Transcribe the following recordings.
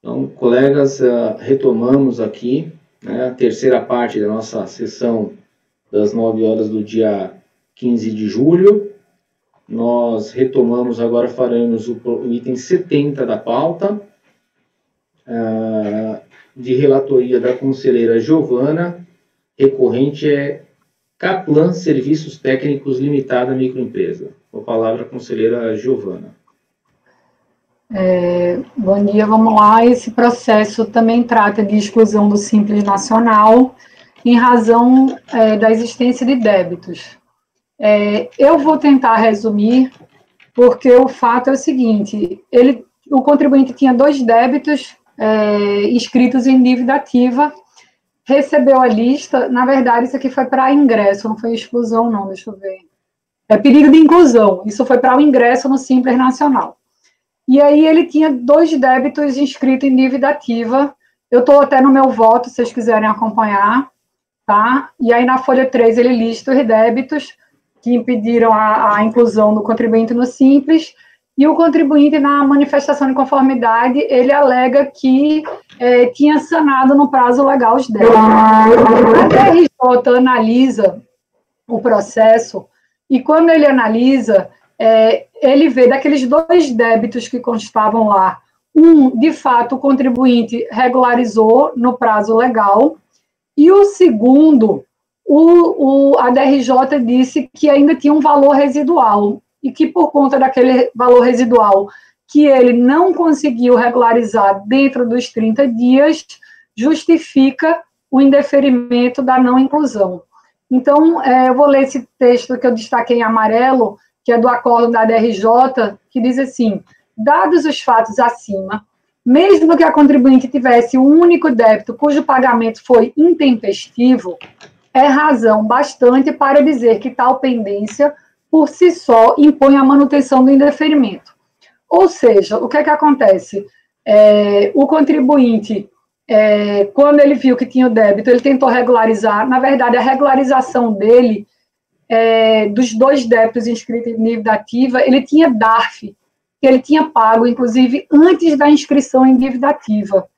Então, colegas, retomamos aqui, né, a terceira parte da nossa sessão das 9 horas do dia 15 de julho. Nós retomamos, agora faremos o item 70 da pauta, de relatoria da conselheira Giovana, recorrente é Caplan Serviços Técnicos Limitada Microempresa. Com a palavra, a conselheira Giovana. Bom dia, vamos lá. Esse processo também trata de exclusão do Simples Nacional em razão da existência de débitos. Eu vou tentar resumir, porque o fato é o seguinte, o contribuinte tinha 2 débitos inscritos em dívida ativa, recebeu a lista, na verdade isso aqui foi para ingresso, não foi exclusão não, deixa eu ver. É pedido de inclusão, isso foi para o ingresso no Simples Nacional. E aí ele tinha 2 débitos inscritos em dívida ativa. Eu estou até no meu voto, se vocês quiserem acompanhar, tá? E aí na folha 3 ele lista os débitos que impediram a inclusão do contribuinte no Simples, e o contribuinte, na manifestação de conformidade, ele alega que tinha sanado no prazo legal os débitos. A DRJ analisa o processo, e quando ele analisa, ele vê daqueles 2 débitos que constavam lá, de fato, o contribuinte regularizou no prazo legal, e o segundo, a DRJ disse que ainda tinha um valor residual, e que por conta daquele valor residual que ele não conseguiu regularizar dentro dos 30 dias, justifica o indeferimento da não inclusão. Então, eu vou ler esse texto que eu destaquei em amarelo, que é do acordo da DRJ, que diz assim: dados os fatos acima, mesmo que a contribuinte tivesse um único débito cujo pagamento foi intempestivo, é razão bastante para dizer que tal pendência, por si só, impõe a manutenção do indeferimento. Ou seja, o que é que acontece? O contribuinte, quando ele viu que tinha o débito, ele tentou regularizar. Na verdade, a regularização dele, dos 2 débitos inscritos em dívida ativa, ele tinha DARF, que ele tinha pago, inclusive, antes da inscrição em dívida ativa.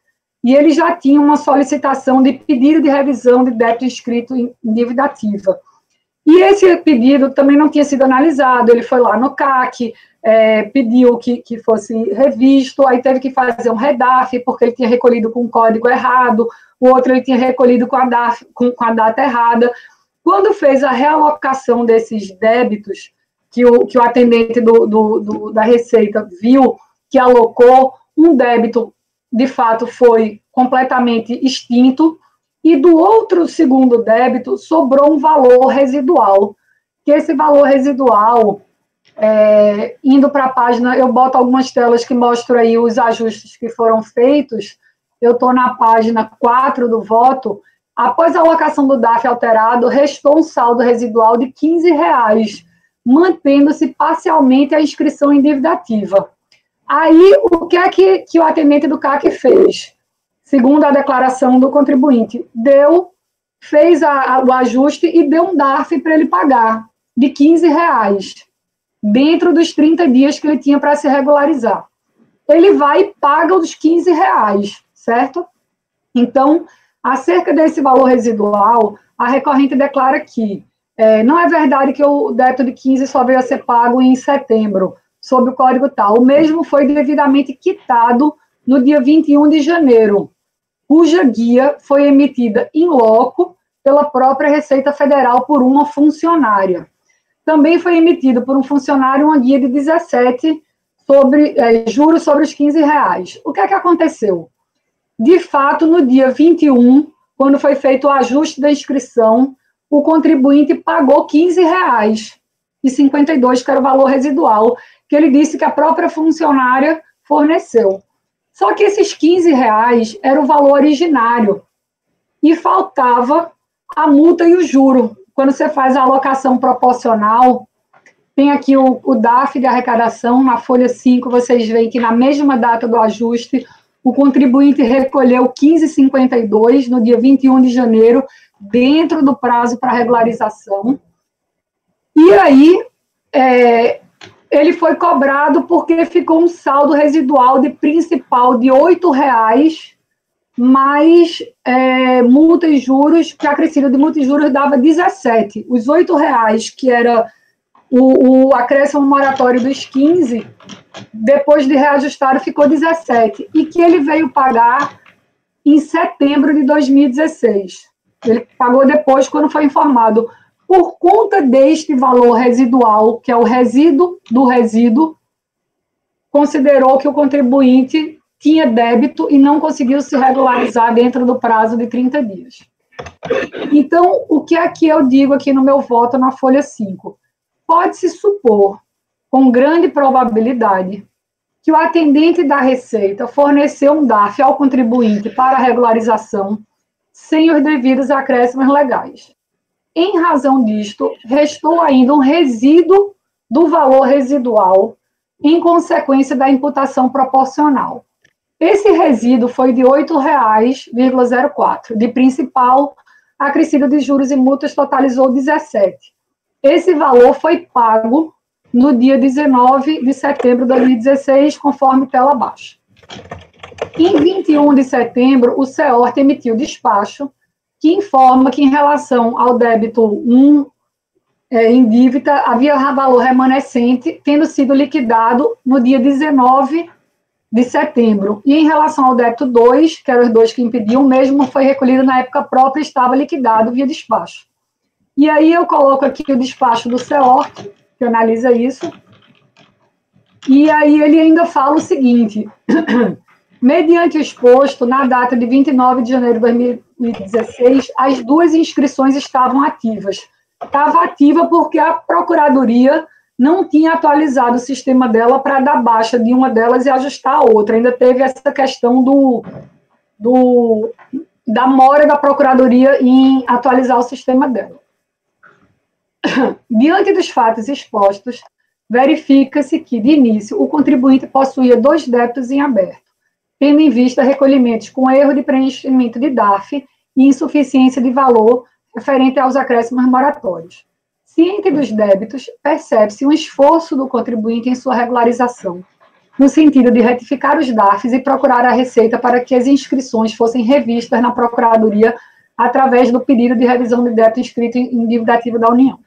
E ele já tinha uma solicitação de pedido de revisão de débito inscrito em dívida ativa. E esse pedido também não tinha sido analisado, ele foi lá no CAC, pediu que fosse revisto, aí teve que fazer um REDAF, porque ele tinha recolhido com o código errado, o outro ele tinha recolhido com a data errada. Quando fez a realocação desses débitos, que o atendente da Receita viu que alocou, um débito, de fato, foi completamente extinto, e do outro segundo débito sobrou um valor residual, que esse valor residual, indo para a página, eu boto algumas telas que mostram aí os ajustes que foram feitos, eu estou na página 4 do voto. Após a alocação do DAF alterado, restou um saldo residual de R$15, mantendo-se parcialmente a inscrição em dívida ativa. Aí, o que é que o atendente do CAC fez? Segundo a declaração do contribuinte, fez o ajuste e deu um DARF para ele pagar, de R$15, dentro dos 30 dias que ele tinha para se regularizar. Ele vai e paga os R$15, certo? Então, acerca desse valor residual, a recorrente declara que não é verdade que o débito de 15 só veio a ser pago em setembro, sob o código tal. O mesmo foi devidamente quitado no dia 21 de janeiro, cuja guia foi emitida in loco pela própria Receita Federal por uma funcionária. Também foi emitido por um funcionário uma guia de 17 sobre juros sobre os R$15. O que é que aconteceu? De fato, no dia 21, quando foi feito o ajuste da inscrição, o contribuinte pagou R$15,52, que era o valor residual, que ele disse que a própria funcionária forneceu. Só que esses R$15 era o valor originário e faltava a multa e o juro. Quando você faz a alocação proporcional, tem aqui o DAF de arrecadação, na folha 5, vocês veem que na mesma data do ajuste, o contribuinte recolheu R$15,52 no dia 21 de janeiro, dentro do prazo para regularização. E aí, ele foi cobrado porque ficou um saldo residual de principal de R$ 8,00, mais multa e juros, que acrescido de multa e juros dava 17. Os R$ 8,00, que era o acréscimo moratório dos 15, depois de reajustado, ficou 17. E que ele veio pagar em setembro de 2016. Ele pagou depois, quando foi informado. Por conta deste valor residual, que é o resíduo do resíduo, considerou que o contribuinte tinha débito e não conseguiu se regularizar dentro do prazo de 30 dias. Então, o que aqui eu digo aqui no meu voto na folha 5? Pode-se supor, com grande probabilidade, que o atendente da Receita forneceu um DARF ao contribuinte para a regularização sem os devidos acréscimos legais. Em razão disto, restou ainda um resíduo do valor residual em consequência da imputação proporcional. Esse resíduo foi de R$ 8,04, de principal, acrescido de juros e multas totalizou 17. Esse valor foi pago no dia 19 de setembro de 2016, conforme tela abaixo. Em 21 de setembro, o CEORT emitiu despacho que informa que, em relação ao débito 1 em dívida, havia valor remanescente tendo sido liquidado no dia 19 de setembro. E, em relação ao débito 2, que eram os dois que impediam, o mesmo foi recolhido na época própria e estava liquidado via despacho. E aí eu coloco aqui o despacho do CEORT, que analisa isso, e aí ele ainda fala o seguinte: mediante o exposto, na data de 29 de janeiro de 2016, as duas inscrições estavam ativas. Estava ativa porque a Procuradoria não tinha atualizado o sistema dela para dar baixa de uma delas e ajustar a outra. Ainda teve essa questão da mora da Procuradoria em atualizar o sistema dela. Diante dos fatos expostos, verifica-se que, de início, o contribuinte possuía 2 débitos em aberto, tendo em vista recolhimentos com erro de preenchimento de DARF e insuficiência de valor referente aos acréscimos moratórios. Ciente dos débitos, percebe-se um esforço do contribuinte em sua regularização, no sentido de retificar os DARFs e procurar a Receita para que as inscrições fossem revistas na Procuradoria através do pedido de revisão de débito inscrito em dívida ativa da União.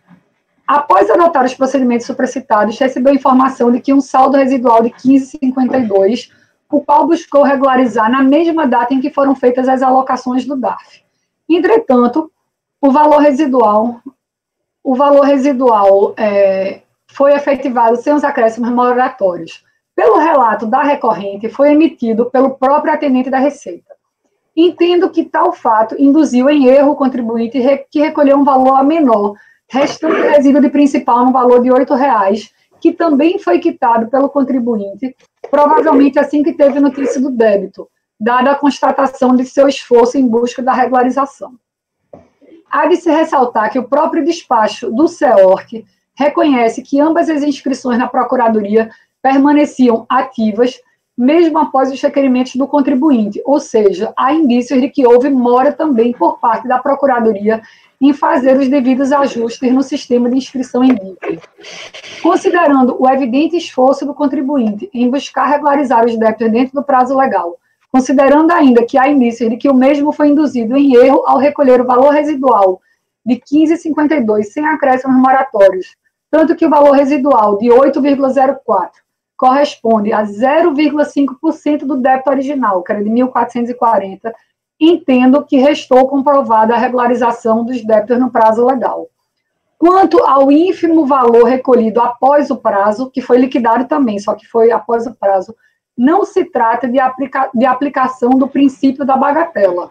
Após adotar os procedimentos supracitados, recebeu informação de que um saldo residual de 15,52, o qual buscou regularizar na mesma data em que foram feitas as alocações do DARF. Entretanto, o valor residual foi efetivado sem os acréscimos moratórios. Pelo relato da recorrente, foi emitido pelo próprio atendente da Receita. Entendo que tal fato induziu em erro o contribuinte que recolheu um valor menor, restando resíduo de principal no valor de R$ 8,00, que também foi quitado pelo contribuinte, provavelmente assim que teve notícia do débito, dada a constatação de seu esforço em busca da regularização. Há de se ressaltar que o próprio despacho do CEORT reconhece que ambas as inscrições na Procuradoria permaneciam ativas, mesmo após os requerimentos do contribuinte, ou seja, há indícios de que houve mora também por parte da Procuradoria em fazer os devidos ajustes no sistema de inscrição em dívida. Considerando o evidente esforço do contribuinte em buscar regularizar os débitos dentro do prazo legal, considerando ainda que há indícios de que o mesmo foi induzido em erro ao recolher o valor residual de 15,52 sem acréscimos moratórios, tanto que o valor residual de 8,04 corresponde a 0,5% do débito original, que era de 1.440, entendo que restou comprovada a regularização dos débitos no prazo legal. Quanto ao ínfimo valor recolhido após o prazo, que foi liquidado também, só que foi após o prazo, não se trata de aplicação do princípio da bagatela,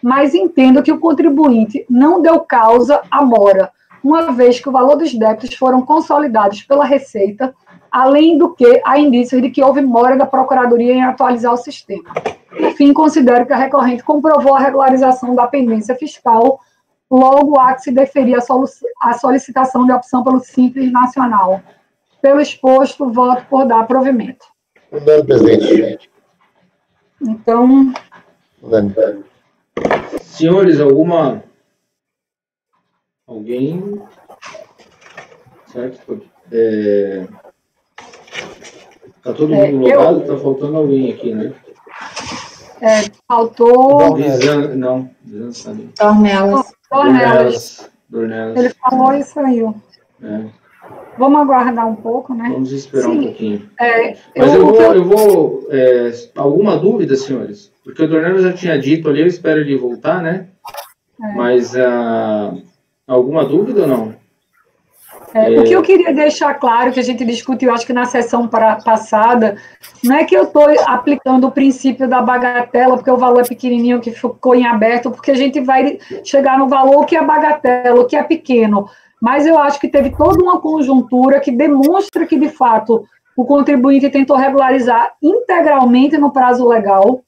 mas entendo que o contribuinte não deu causa à mora, uma vez que o valor dos débitos foram consolidados pela Receita, além do que há indícios de que houve mora da Procuradoria em atualizar o sistema. Por fim, considero que a recorrente comprovou a regularização da pendência fiscal, logo há que se deferir a solicitação de opção pelo Simples Nacional. Pelo exposto, voto por dar provimento. Mudando, presidente. Então... Senhores, alguém? Certo? Está todo mundo logado? Está faltando alguém aqui, né? Faltou... Não. Dornelas. Dornelas. Ele falou e saiu. Vamos aguardar um pouco, né? Vamos esperar um pouquinho. Mas eu vou alguma dúvida, senhores? Porque o Dornelas já tinha dito ali, eu espero ele voltar, né? Mas alguma dúvida ou não? O que eu queria deixar claro, que a gente discutiu, acho que na sessão passada, não é que eu estou aplicando o princípio da bagatela, porque o valor é pequenininho, que ficou em aberto, porque a gente vai chegar no valor que é bagatela, o que é pequeno. Mas eu acho que teve toda uma conjuntura que demonstra que, de fato, o contribuinte tentou regularizar integralmente no prazo legal,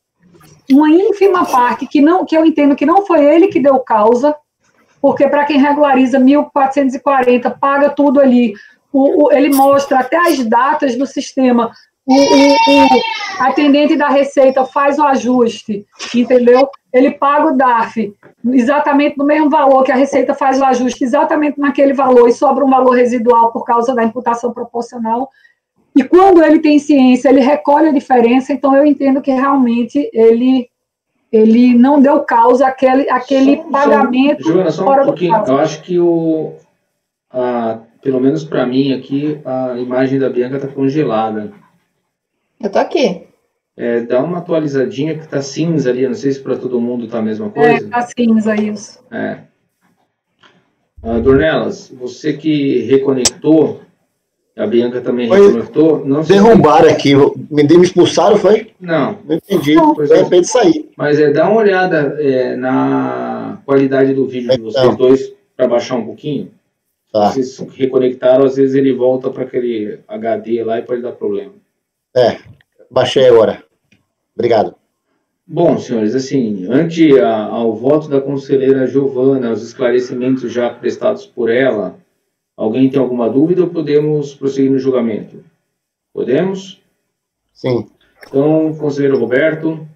uma ínfima parte que eu entendo que não foi ele que deu causa, porque para quem regulariza 1.440, paga tudo ali, ele mostra até as datas do sistema, o atendente da Receita faz o ajuste, entendeu? Ele paga o DARF exatamente no mesmo valor que a Receita faz o ajuste, exatamente naquele valor, e sobra um valor residual por causa da imputação proporcional. E quando ele tem ciência, ele recolhe a diferença, então eu entendo que realmente ele não deu causa àquele pagamento. Joana, só um pouquinho. Eu acho que pelo menos para mim aqui, a imagem da Bianca está congelada. Eu tô aqui. Dá uma atualizadinha que está cinza ali. Não sei se para todo mundo está a mesma coisa. Está cinza isso. Dornelas, você que reconectou, a Bianca também reconectou. Não derrubaram aqui, me expulsaram, foi? Não entendi, de repente sair. Mas dá uma olhada na qualidade do vídeo de vocês dois, para baixar um pouquinho. Vocês reconectaram, às vezes ele volta para aquele HD lá e pode dar problema. Baixei agora. Obrigado. Bom, senhores, assim, ante ao voto da conselheira Giovana, os esclarecimentos já prestados por ela, alguém tem alguma dúvida ou podemos prosseguir no julgamento? Podemos? Sim. Então, conselheiro Roberto.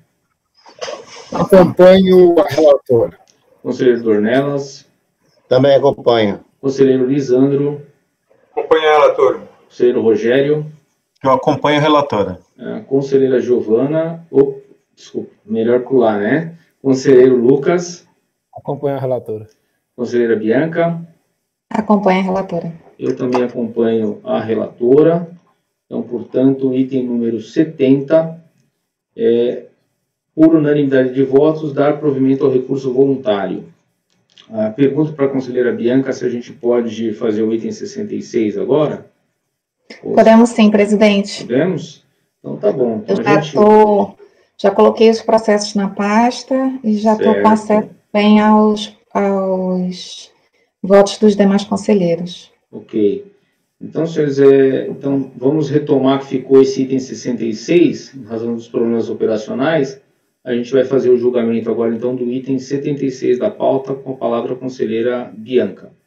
Acompanho a relatora. Conselheiro Dornelas. Também acompanho. Conselheiro Lisandro. Acompanho a relatora. Conselheiro Rogério. Eu acompanho a relatora. Conselheira Giovana. Desculpa, melhor pular, né? Conselheiro Lucas. Acompanho a relatora. Conselheira Bianca. Acompanho a relatora. Eu também acompanho a relatora. Então, portanto, item número 70, por unanimidade de votos, dar provimento ao recurso voluntário. Pergunto para a conselheira Bianca se a gente pode fazer o item 66 agora. Podemos sim, presidente. Podemos? Então, tá bom. Então, já coloquei os processos na pasta e já estou com acesso bem aos votos dos demais conselheiros. Ok. Então, senhores, então vamos retomar que ficou esse item 66, em razão dos problemas operacionais. A gente vai fazer o julgamento agora, então, do item 76 da pauta, com a palavra a conselheira Bianca. –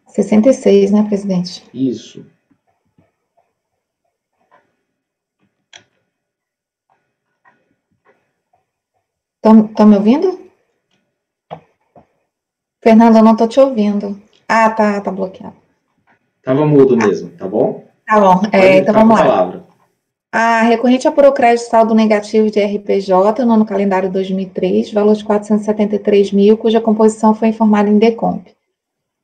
66, né, presidente? Isso. Estão me ouvindo? Fernando, eu não estou te ouvindo. Tá bloqueado. Estava mudo mesmo, tá bom? Tá bom, então vamos lá. A recorrente apurou crédito saldo negativo de RPJ no ano calendário 2003, valor de 473 mil, cuja composição foi informada em DECOMP.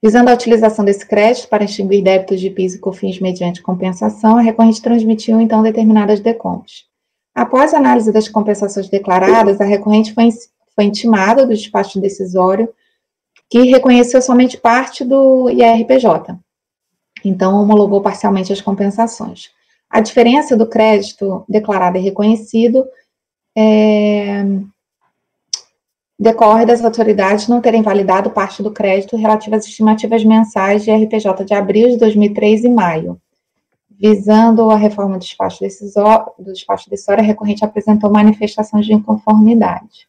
Visando a utilização desse crédito para extinguir débitos de PIS e COFINS mediante compensação, a recorrente transmitiu, então, determinadas DECOMPs. Após a análise das compensações declaradas, a recorrente foi intimada do despacho decisório, que reconheceu somente parte do IRPJ. Então, homologou parcialmente as compensações. A diferença do crédito declarado e reconhecido decorre das autoridades não terem validado parte do crédito relativo às estimativas mensais de RPJ de abril de 2003 e maio. Visando a reforma do despacho decisório, a recorrente apresentou manifestações de inconformidade,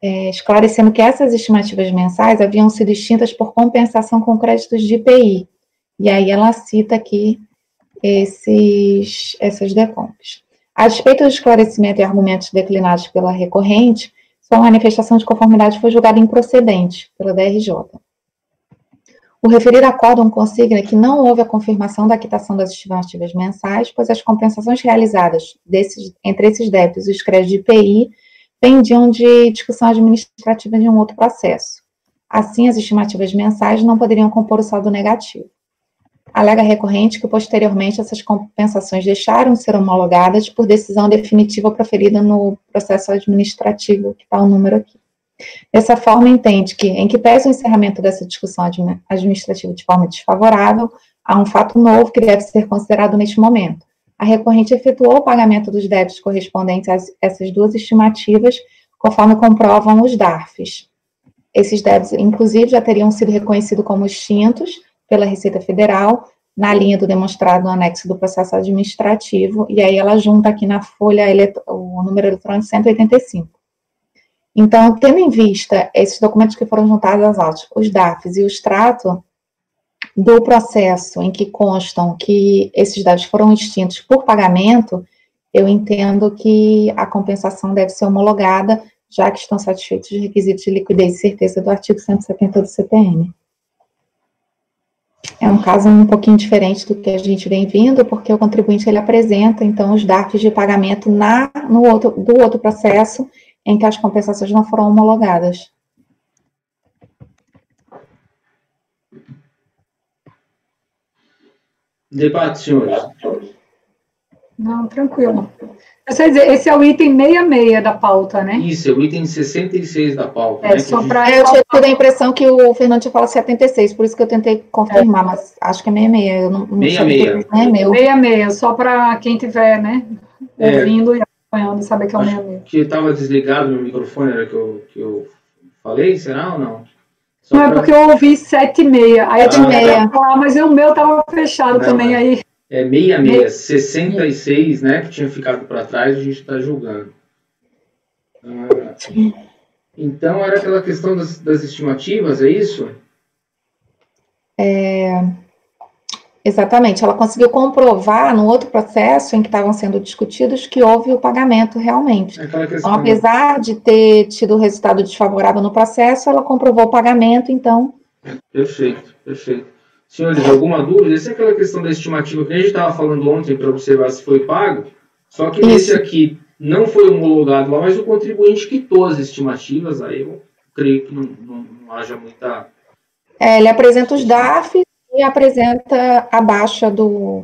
esclarecendo que essas estimativas mensais haviam sido extintas por compensação com créditos de IPI. E aí ela cita aqui essas DECOMPs. A despeito do esclarecimento e argumentos declinados pela recorrente, sua manifestação de conformidade foi julgada improcedente pela DRJ. O referido acórdão consigna que não houve a confirmação da quitação das estimativas mensais, pois as compensações realizadas entre esses débitos e os créditos de IPI pendiam de discussão administrativa de um outro processo. Assim, as estimativas mensais não poderiam compor o saldo negativo. Alega a recorrente que, posteriormente, essas compensações deixaram de ser homologadas por decisão definitiva proferida no processo administrativo, que está o número aqui. Dessa forma, entende que, em que pese o encerramento dessa discussão administrativa de forma desfavorável, há um fato novo que deve ser considerado neste momento. A recorrente efetuou o pagamento dos débitos correspondentes a essas duas estimativas, conforme comprovam os DARFs. Esses débitos, inclusive, já teriam sido reconhecidos como extintos pela Receita Federal, na linha do demonstrado no anexo do processo administrativo, e aí ela junta aqui na folha o número eletrônico 185. Então, tendo em vista esses documentos que foram juntados às autos, os DARFs e o extrato do processo em que constam que esses dados foram extintos por pagamento, eu entendo que a compensação deve ser homologada, já que estão satisfeitos os requisitos de liquidez e certeza do artigo 170 do CPM. É um caso um pouquinho diferente do que a gente vem vindo, porque o contribuinte ele apresenta, então, os DARFs de pagamento do outro processo em que as compensações não foram homologadas. Debate, senhores. Não, tranquilo. Quer dizer, esse é o item 66 da pauta, né? Isso, é o item 66 da pauta. É, só para... Eu tinha tido a impressão que o Fernando tinha falado 76, por isso que eu tentei confirmar, mas acho que é 66. Eu não 66. Sei, é meu. 66, só para quem tiver, né, ouvindo e acompanhando, saber que é o 66. Que estava desligado meu microfone, era que eu falei, será ou não? Não, é porque eu ouvi 76, aí eu tinha que falar, mas o meu estava fechado também, aí... É 66, 66, né, que tinha ficado para trás, a gente está julgando. Então, era aquela questão das estimativas, é isso? Exatamente, ela conseguiu comprovar no outro processo em que estavam sendo discutidos que houve o pagamento realmente. Então, apesar de ter tido o resultado desfavorável no processo, ela comprovou o pagamento, então... Perfeito, perfeito. Senhores, alguma dúvida? Essa é aquela questão da estimativa que a gente estava falando ontem para observar se foi pago, só que esse aqui não foi homologado lá, mas o contribuinte quitou as estimativas, aí eu creio que não haja muita... ele apresenta os DARFs e apresenta a baixa dos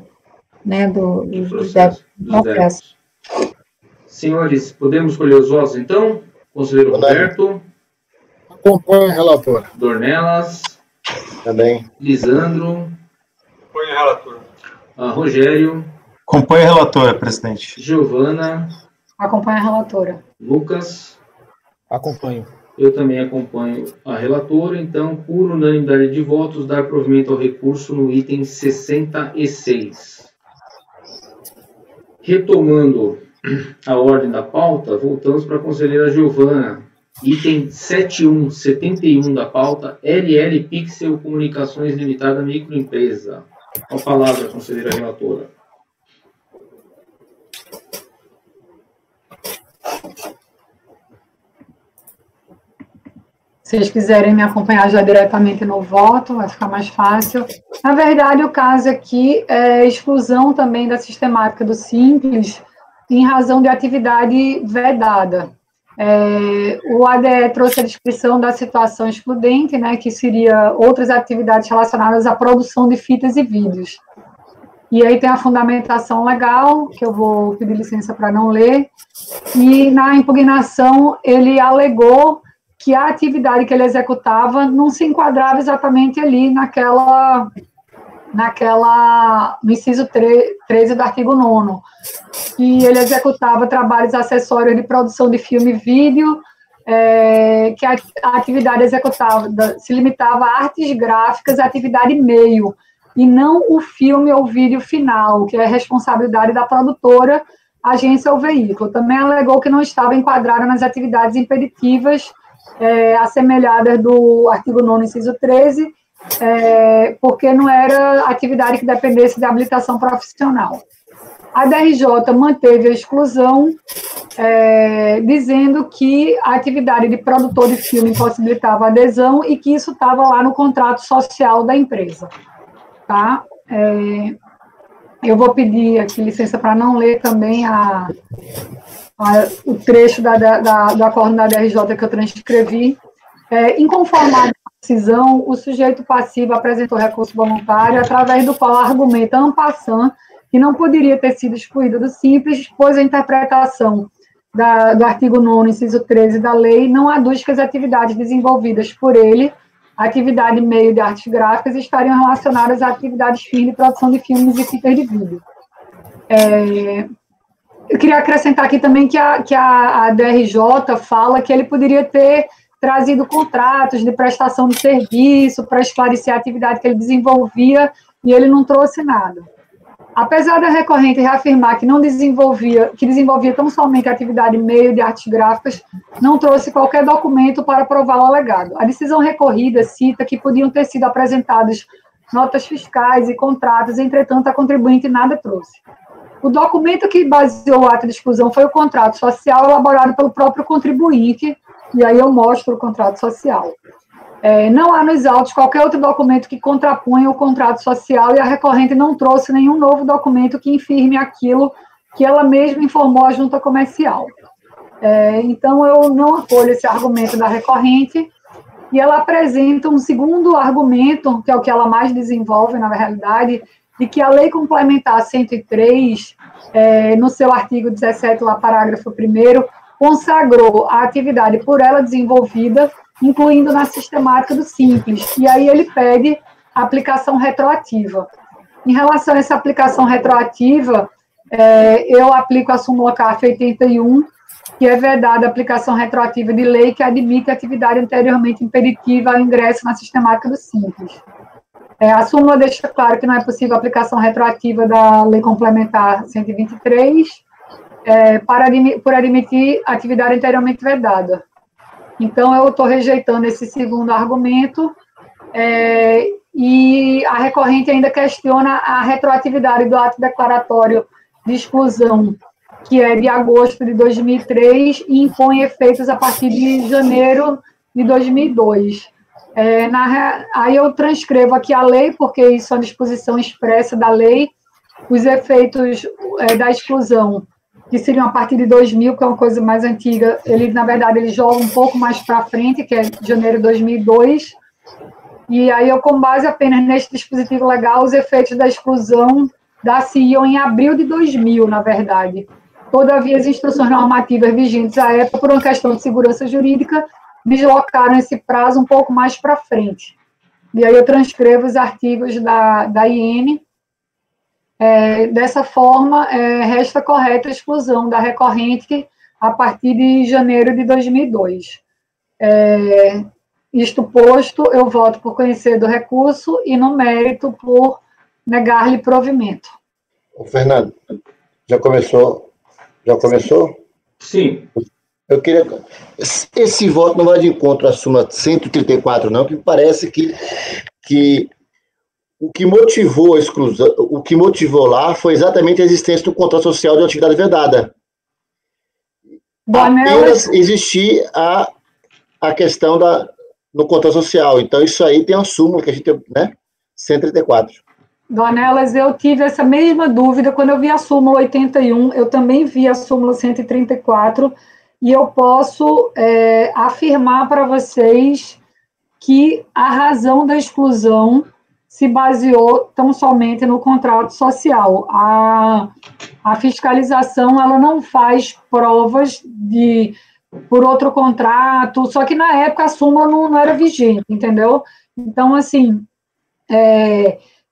débitos. Senhores, podemos escolher os votos, então? Conselheiro Roberto. Acompanho a relatora. Dornelas. Também. Lisandro. Acompanho a relatora. Rogério. Acompanho a relatora, presidente. Giovana. Acompanho a relatora. Lucas. Acompanho. Eu também acompanho a relatora, então, por unanimidade de votos, dar provimento ao recurso no item 66. Retomando a ordem da pauta, voltamos para a conselheira Giovana. Item 7171 da pauta, LL Pixel Comunicações Limitada Microempresa. Com a palavra, conselheira relatora. Se vocês quiserem me acompanhar já diretamente no voto, vai ficar mais fácil. Na verdade, o caso aqui é exclusão também da sistemática do Simples, em razão de atividade vedada. O ADE trouxe a descrição da situação excludente, né, que seria outras atividades relacionadas à produção de fitas e vídeos. E aí tem a fundamentação legal, que eu vou pedir licença para não ler, e na impugnação ele alegou que a atividade que ele executava não se enquadrava exatamente ali no inciso 13 do artigo 9º, que ele executava trabalhos acessórios de produção de filme e vídeo, que a atividade executada se limitava a artes gráficas, a atividade meio, e não o filme ou vídeo final, que é responsabilidade da produtora, agência ou veículo. Também alegou que não estava enquadrada nas atividades impeditivas assemelhadas do artigo 9º, inciso 13, porque não era atividade que dependesse de habilitação profissional. A DRJ manteve a exclusão dizendo que a atividade de produtor de filme impossibilitava a adesão e que isso estava lá no contrato social da empresa. Tá? Eu vou pedir aqui licença para não ler também o trecho da acórdão da DRJ que eu transcrevi. Inconformado com a decisão, o sujeito passivo apresentou recurso voluntário, através do qual argumenta en passant que não poderia ter sido excluído do simples, pois a interpretação do artigo 9º, inciso 13 da lei, não aduz que as atividades desenvolvidas por ele, atividade meio de artes gráficas, estariam relacionadas a atividades fins de produção de filmes e fitas de vídeo. Eu queria acrescentar aqui também que a DRJ fala que ele poderia ter trazido contratos de prestação de serviço para esclarecer a atividade que ele desenvolvia, e ele não trouxe nada. Apesar da recorrente reafirmar que desenvolvia tão somente a atividade meio de artes gráficas, não trouxe qualquer documento para provar o alegado. A decisão recorrida cita que podiam ter sido apresentadas notas fiscais e contratos, entretanto, a contribuinte nada trouxe. O documento que baseou o ato de exclusão foi o contrato social elaborado pelo próprio contribuinte, e aí eu mostro o contrato social. Não há nos autos qualquer outro documento que contraponha o contrato social, e a recorrente não trouxe nenhum novo documento que infirme aquilo que ela mesma informou à junta comercial. Então, eu não acolho esse argumento da recorrente, e ela apresenta um segundo argumento, que é o que ela mais desenvolve, na realidade, de que a Lei Complementar 103, no seu artigo 17, lá, parágrafo 1º, consagrou a atividade por ela desenvolvida, incluindo na sistemática do Simples, e aí ele pede a aplicação retroativa. Em relação a essa aplicação retroativa, eu aplico a súmula CARF 81, que é vedada a aplicação retroativa de lei que admite atividade anteriormente impeditiva ao ingresso na sistemática do Simples. A súmula deixa claro que não é possível a aplicação retroativa da Lei Complementar 123, por admitir atividade anteriormente vedada. Então, eu estou rejeitando esse segundo argumento, e a recorrente ainda questiona a retroatividade do ato declaratório de exclusão, que é de agosto de 2003, e impõe efeitos a partir de janeiro de 2002. Aí eu transcrevo aqui a lei, porque isso é uma disposição expressa da lei, os efeitos da exclusão, que seriam a partir de 2000, que é uma coisa mais antiga, na verdade, ele joga um pouco mais para frente, que é janeiro de 2002, e aí eu, com base apenas neste dispositivo legal, os efeitos da exclusão dar-se-iam em abril de 2000, na verdade. Todavia, as instruções normativas vigentes à época, por uma questão de segurança jurídica, deslocaram esse prazo um pouco mais para frente. E aí eu transcrevo os artigos da IN. Dessa forma, resta correta a exclusão da recorrente a partir de janeiro de 2002. Isto posto, eu voto por conhecer do recurso e, no mérito, por negar-lhe provimento. Fernando, já começou? Já começou? Sim. Eu queria... Esse voto não vai de encontro à súmula 134, não, que parece que o que motivou a exclusão, o que motivou lá foi exatamente a existência do contrato social de atividade vedada. Apenas existir a questão no contrato social. Então, isso aí tem a súmula que a gente, 134. Donelas, eu tive essa mesma dúvida quando eu vi a súmula 81, eu também vi a súmula 134, e eu posso afirmar para vocês que a razão da exclusão se baseou tão somente no contrato social. A fiscalização, ela não faz provas por outro contrato, só que na época a súmula não era vigente, entendeu? Então, assim,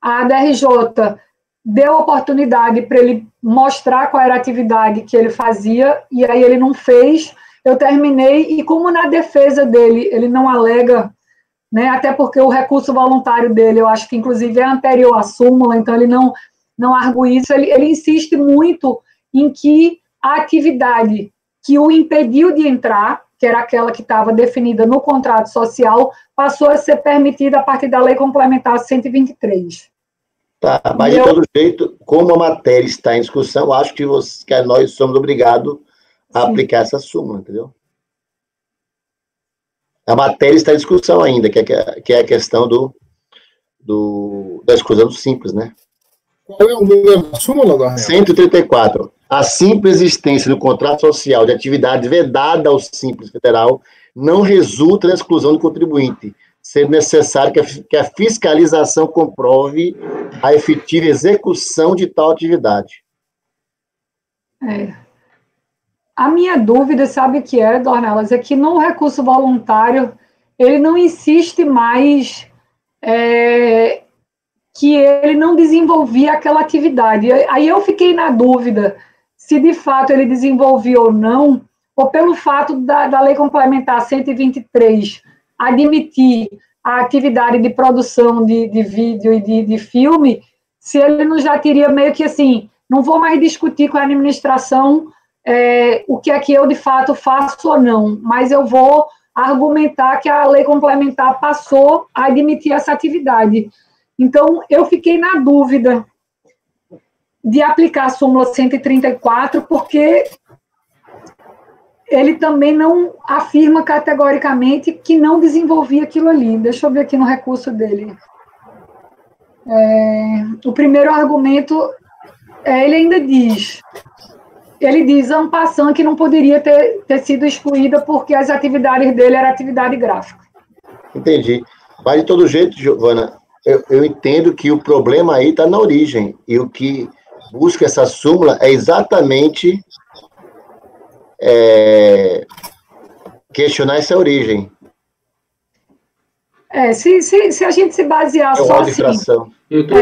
a DRJ deu oportunidade para ele mostrar qual era a atividade que ele fazia, e aí ele não fez, eu terminei, e como na defesa dele ele não alega, até porque o recurso voluntário dele, eu acho que inclusive é anterior à súmula, então ele não argue isso, ele insiste muito em que a atividade que o impediu de entrar, que era aquela que estava definida no contrato social, passou a ser permitida a partir da Lei Complementar 123. Tá, mas de todo jeito, como a matéria está em discussão, acho que nós somos obrigados a aplicar essa súmula, entendeu? A matéria está em discussão ainda, que é a questão da exclusão do simples, né? Qual é o número da súmula, Daniel? 134. A simples existência do contrato social de atividade vedada ao Simples Federal não resulta na exclusão do contribuinte, sendo necessário que a fiscalização comprove a efetiva execução de tal atividade. A minha dúvida, sabe o que é, Dornelas? É que no recurso voluntário, ele não insiste mais que ele não desenvolvia aquela atividade. Aí eu fiquei na dúvida se de fato ele desenvolvia ou não, ou pelo fato da Lei Complementar 123 admitir a atividade de produção de vídeo e de filme, se ele não já teria meio que assim, não vou mais discutir com a administração o que é que eu de fato faço ou não, mas eu vou argumentar que a Lei Complementar passou a admitir essa atividade. Então, eu fiquei na dúvida de aplicar a súmula 134, porque ele também não afirma categoricamente que não desenvolvia aquilo ali. Deixa eu ver aqui no recurso dele. O primeiro argumento, ele ainda diz... Ele diz, en passant, que não poderia ter sido excluída porque as atividades dele eram atividade gráfica. Entendi. Mas, de todo jeito, Giovana, eu entendo que o problema aí está na origem. E o que busca essa súmula é exatamente questionar essa origem. Se a gente se basear só assim...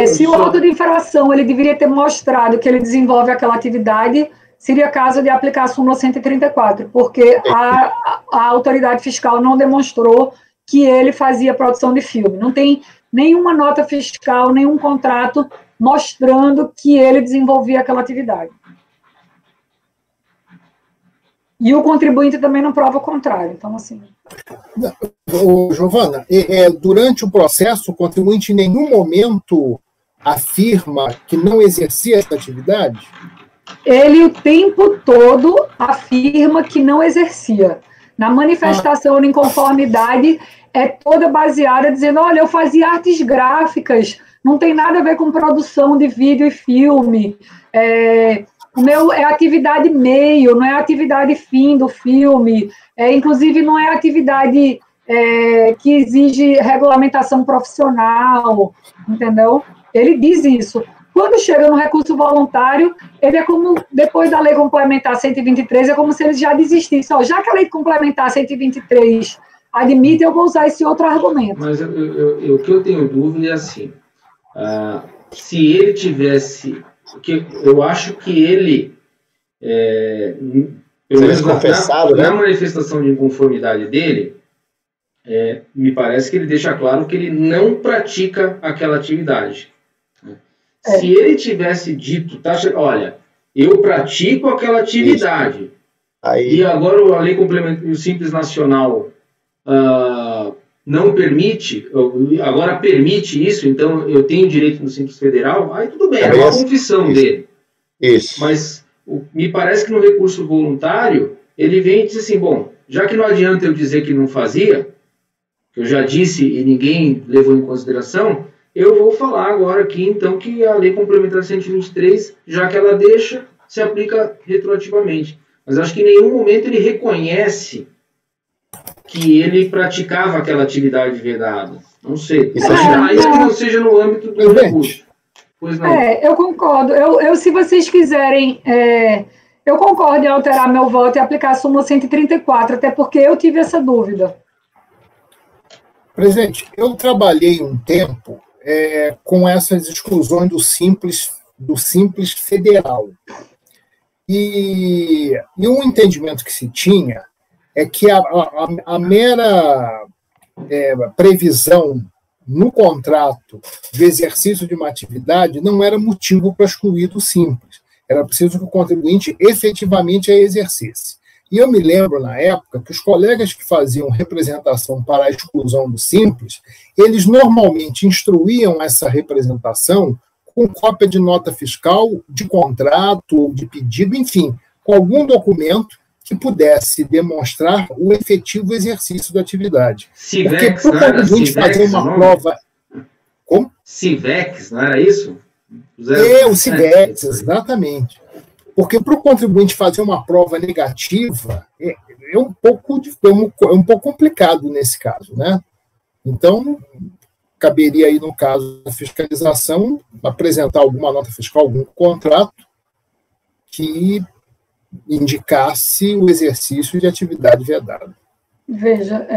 se o auto de infração ele deveria ter mostrado que ele desenvolve aquela atividade... seria caso de aplicar a súmula 134, porque a autoridade fiscal não demonstrou que ele fazia produção de filme. Não tem nenhuma nota fiscal, nenhum contrato mostrando que ele desenvolvia aquela atividade. E o contribuinte também não prova o contrário. Então, assim... Giovana, durante o processo, o contribuinte em nenhum momento afirma que não exercia essa atividade? Ele o tempo todo afirma que não exercia. Na manifestação de inconformidade é toda baseada dizendo, olha, eu fazia artes gráficas, não tem nada a ver com produção de vídeo e filme, o meu é atividade meio, não é atividade fim do filme, inclusive não é atividade que exige regulamentação profissional, entendeu? Ele diz isso. Quando chega no recurso voluntário, ele é como, depois da Lei Complementar 123, é como se ele já desistisse. Já que a Lei Complementar 123 admite, eu vou usar esse outro argumento. Mas o que eu tenho dúvida é assim, se ele tivesse... eu acho que ele, pelo menos na manifestação de inconformidade dele, me parece que ele deixa claro que ele não pratica aquela atividade. Se ele tivesse dito, olha, eu pratico aquela atividade, e agora a Lei Complementar, o Simples Nacional não permite, agora permite isso, então eu tenho direito no Simples Federal, aí tudo bem, é uma confissão dele. Isso. Mas me parece que no recurso voluntário, ele vem e diz assim, bom, já que não adianta eu dizer que não fazia, que eu já disse e ninguém levou em consideração, eu vou falar agora aqui, então, que a Lei Complementar 123, já que ela deixa, se aplica retroativamente. Mas acho que em nenhum momento ele reconhece que ele praticava aquela atividade vedada. Não sei. Mais que não seja no âmbito do recurso. Pois não. Eu concordo. Se vocês quiserem, eu concordo em alterar meu voto e aplicar a súmula 134, até porque eu tive essa dúvida. Presidente, eu trabalhei um tempo com essas exclusões do Simples Federal. E um entendimento que se tinha é que a mera previsão no contrato do exercício de uma atividade não era motivo para excluir do Simples. Era preciso que o contribuinte efetivamente a exercesse. E eu me lembro, na época, que os colegas que faziam representação para a exclusão do Simples, eles normalmente instruíam essa representação com cópia de nota fiscal, de contrato, de pedido, enfim, com algum documento que pudesse demonstrar o efetivo exercício da atividade. Civex, porque para o contribuinte fazer uma prova... Como? Civex, não era isso? O Civex, exatamente. Porque para o contribuinte fazer uma prova negativa é um pouco complicado nesse caso, né? Então, caberia aí, no caso da fiscalização, apresentar alguma nota fiscal, algum contrato que indicasse o exercício de atividade vedada. Veja,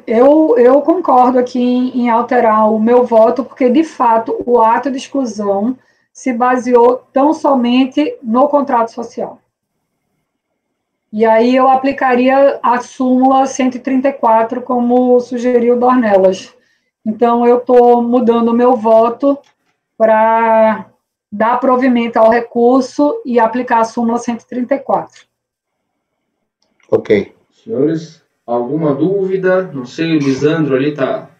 eu concordo aqui em alterar o meu voto, porque, de fato, o ato de exclusão se baseou tão somente no contrato social. E aí eu aplicaria a súmula 134, como sugeriu Dornelas. Então, eu estou mudando o meu voto para dar provimento ao recurso e aplicar a súmula 134. Ok. Senhores, alguma dúvida? Não sei, o Lisandro ali está...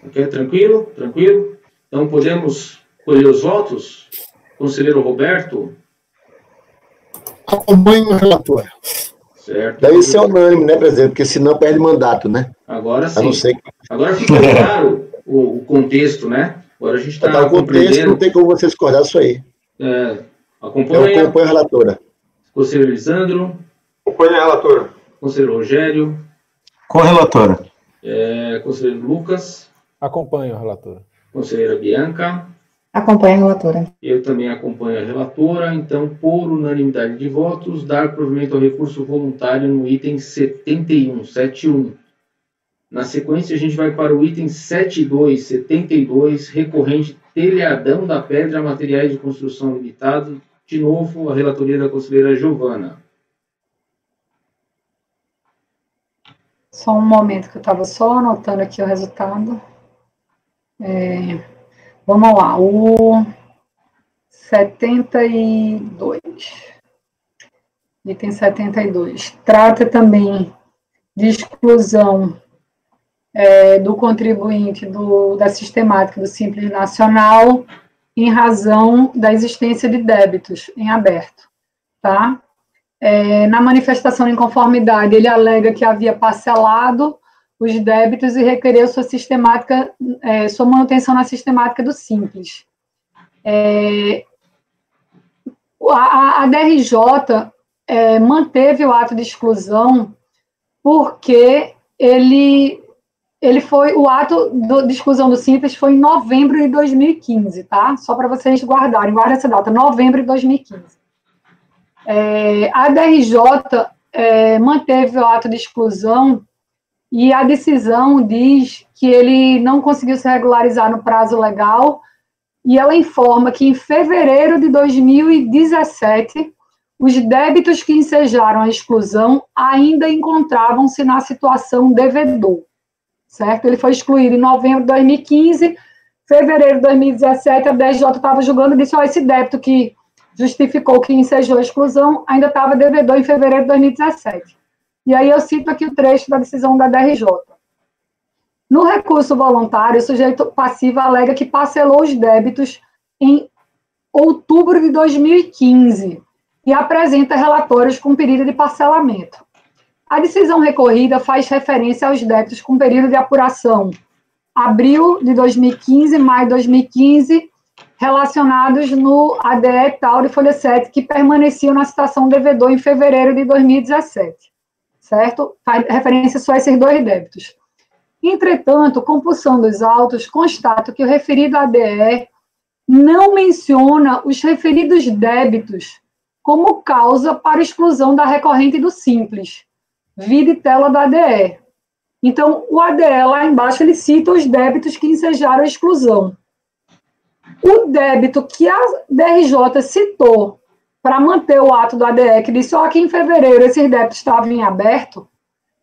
Ok, tranquilo? Tranquilo? Então, podemos colher os votos? Conselheiro Roberto? Acompanhe o relator. Certo. Deve ser unânime, né, presidente? Porque senão perde mandato, né? Agora sim. A não ser... Agora ficou claro o contexto, né? Agora a gente está o contexto, não tem como você discordar disso aí. Acompanha. Eu acompanho a relatora. Conselheiro Lisandro. Acompanha a relatora. Conselheiro Rogério. Correlatora. Conselheiro Lucas. Acompanho a relatora. Conselheira Bianca. Acompanho a relatora. Eu também acompanho a relatora. Então, por unanimidade de votos, dar provimento ao recurso voluntário no item 71. Na sequência, a gente vai para o item 72, recorrente telhadão da pedra, materiais de construção limitado. De novo, a relatoria da conselheira Giovana. Só um momento que eu estava só anotando aqui o resultado. Vamos lá, o 72. Item 72. Trata também de exclusão do contribuinte da sistemática do Simples Nacional em razão da existência de débitos em aberto, tá? Na manifestação de inconformidade, ele alega que havia parcelado os débitos e requereu sua manutenção na sistemática do Simples. A DRJ manteve o ato de exclusão porque o ato de exclusão do Simples foi em novembro de 2015, tá? Só para vocês guardarem, guarda essa data, novembro de 2015. A DRJ manteve o ato de exclusão e a decisão diz que ele não conseguiu se regularizar no prazo legal e ela informa que em fevereiro de 2017 os débitos que ensejaram a exclusão ainda encontravam-se na situação devedor, certo? Ele foi excluído em novembro de 2015, fevereiro de 2017 a DRJ estava julgando e disse, esse débito que justificou que ensejou a exclusão ainda estava devedor em fevereiro de 2017. E aí eu cito aqui o trecho da decisão da DRJ. No recurso voluntário, o sujeito passivo alega que parcelou os débitos em outubro de 2015 e apresenta relatórios com período de parcelamento. A decisão recorrida faz referência aos débitos com período de apuração abril de 2015, maio de 2015, relacionados no ADE tal de folha 7, que permaneciam na situação devedor em fevereiro de 2017. Certo? Faz referência só a esses dois débitos. Entretanto, compulsão dos autos, constato que o referido ADE não menciona os referidos débitos como causa para exclusão da recorrente do Simples, vide tela do ADE. Então, o ADE, lá embaixo, ele cita os débitos que ensejaram a exclusão. O débito que a DRJ citou para manter o ato do ADE, que disse que em fevereiro esses débitos estavam em aberto,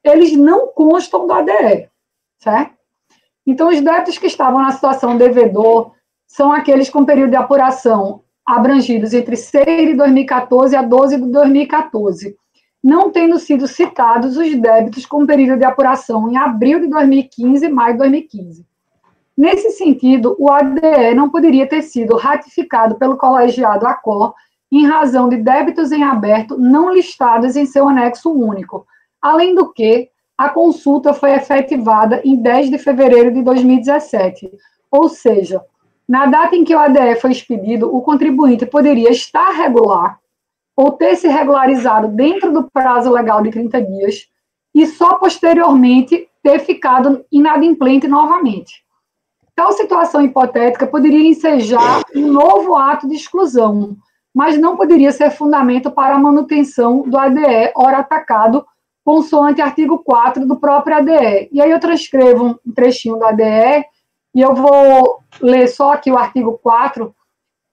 eles não constam do ADE, certo? Então, os débitos que estavam na situação devedor são aqueles com período de apuração abrangidos entre 6 de 2014 a 12 de 2014, não tendo sido citados os débitos com período de apuração em abril de 2015 e maio de 2015. Nesse sentido, o ADE não poderia ter sido ratificado pelo colegiado ACOR em razão de débitos em aberto não listados em seu anexo único, além do que a consulta foi efetivada em 10 de fevereiro de 2017, ou seja, na data em que o ADE foi expedido, o contribuinte poderia estar regular ou ter se regularizado dentro do prazo legal de 30 dias e só posteriormente ter ficado inadimplente novamente. Tal situação hipotética poderia ensejar um novo ato de exclusão, mas não poderia ser fundamento para a manutenção do ADE, ora atacado, consoante artigo 4 do próprio ADE. E aí eu transcrevo um trechinho do ADE, e eu vou ler só aqui o artigo 4,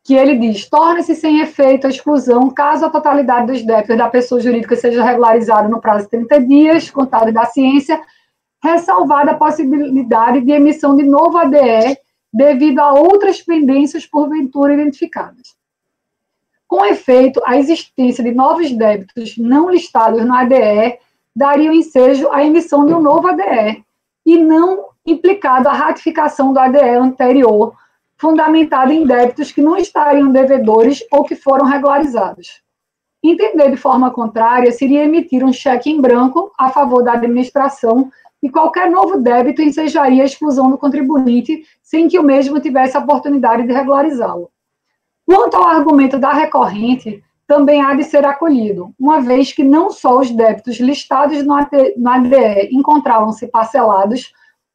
que ele diz: torna-se sem efeito a exclusão caso a totalidade dos débitos da pessoa jurídica seja regularizada no prazo de 30 dias, contado da ciência, ressalvada a possibilidade de emissão de novo ADE devido a outras pendências porventura identificadas. Com efeito, a existência de novos débitos não listados no ADE daria o ensejo à emissão de um novo ADE, e não implicado a ratificação do ADE anterior, fundamentado em débitos que não estariam devedores ou que foram regularizados. Entender de forma contrária seria emitir um cheque em branco a favor da administração e qualquer novo débito ensejaria a exclusão do contribuinte sem que o mesmo tivesse a oportunidade de regularizá-lo. Quanto ao argumento da recorrente, também há de ser acolhido, uma vez que não só os débitos listados no ADE encontravam-se parcelados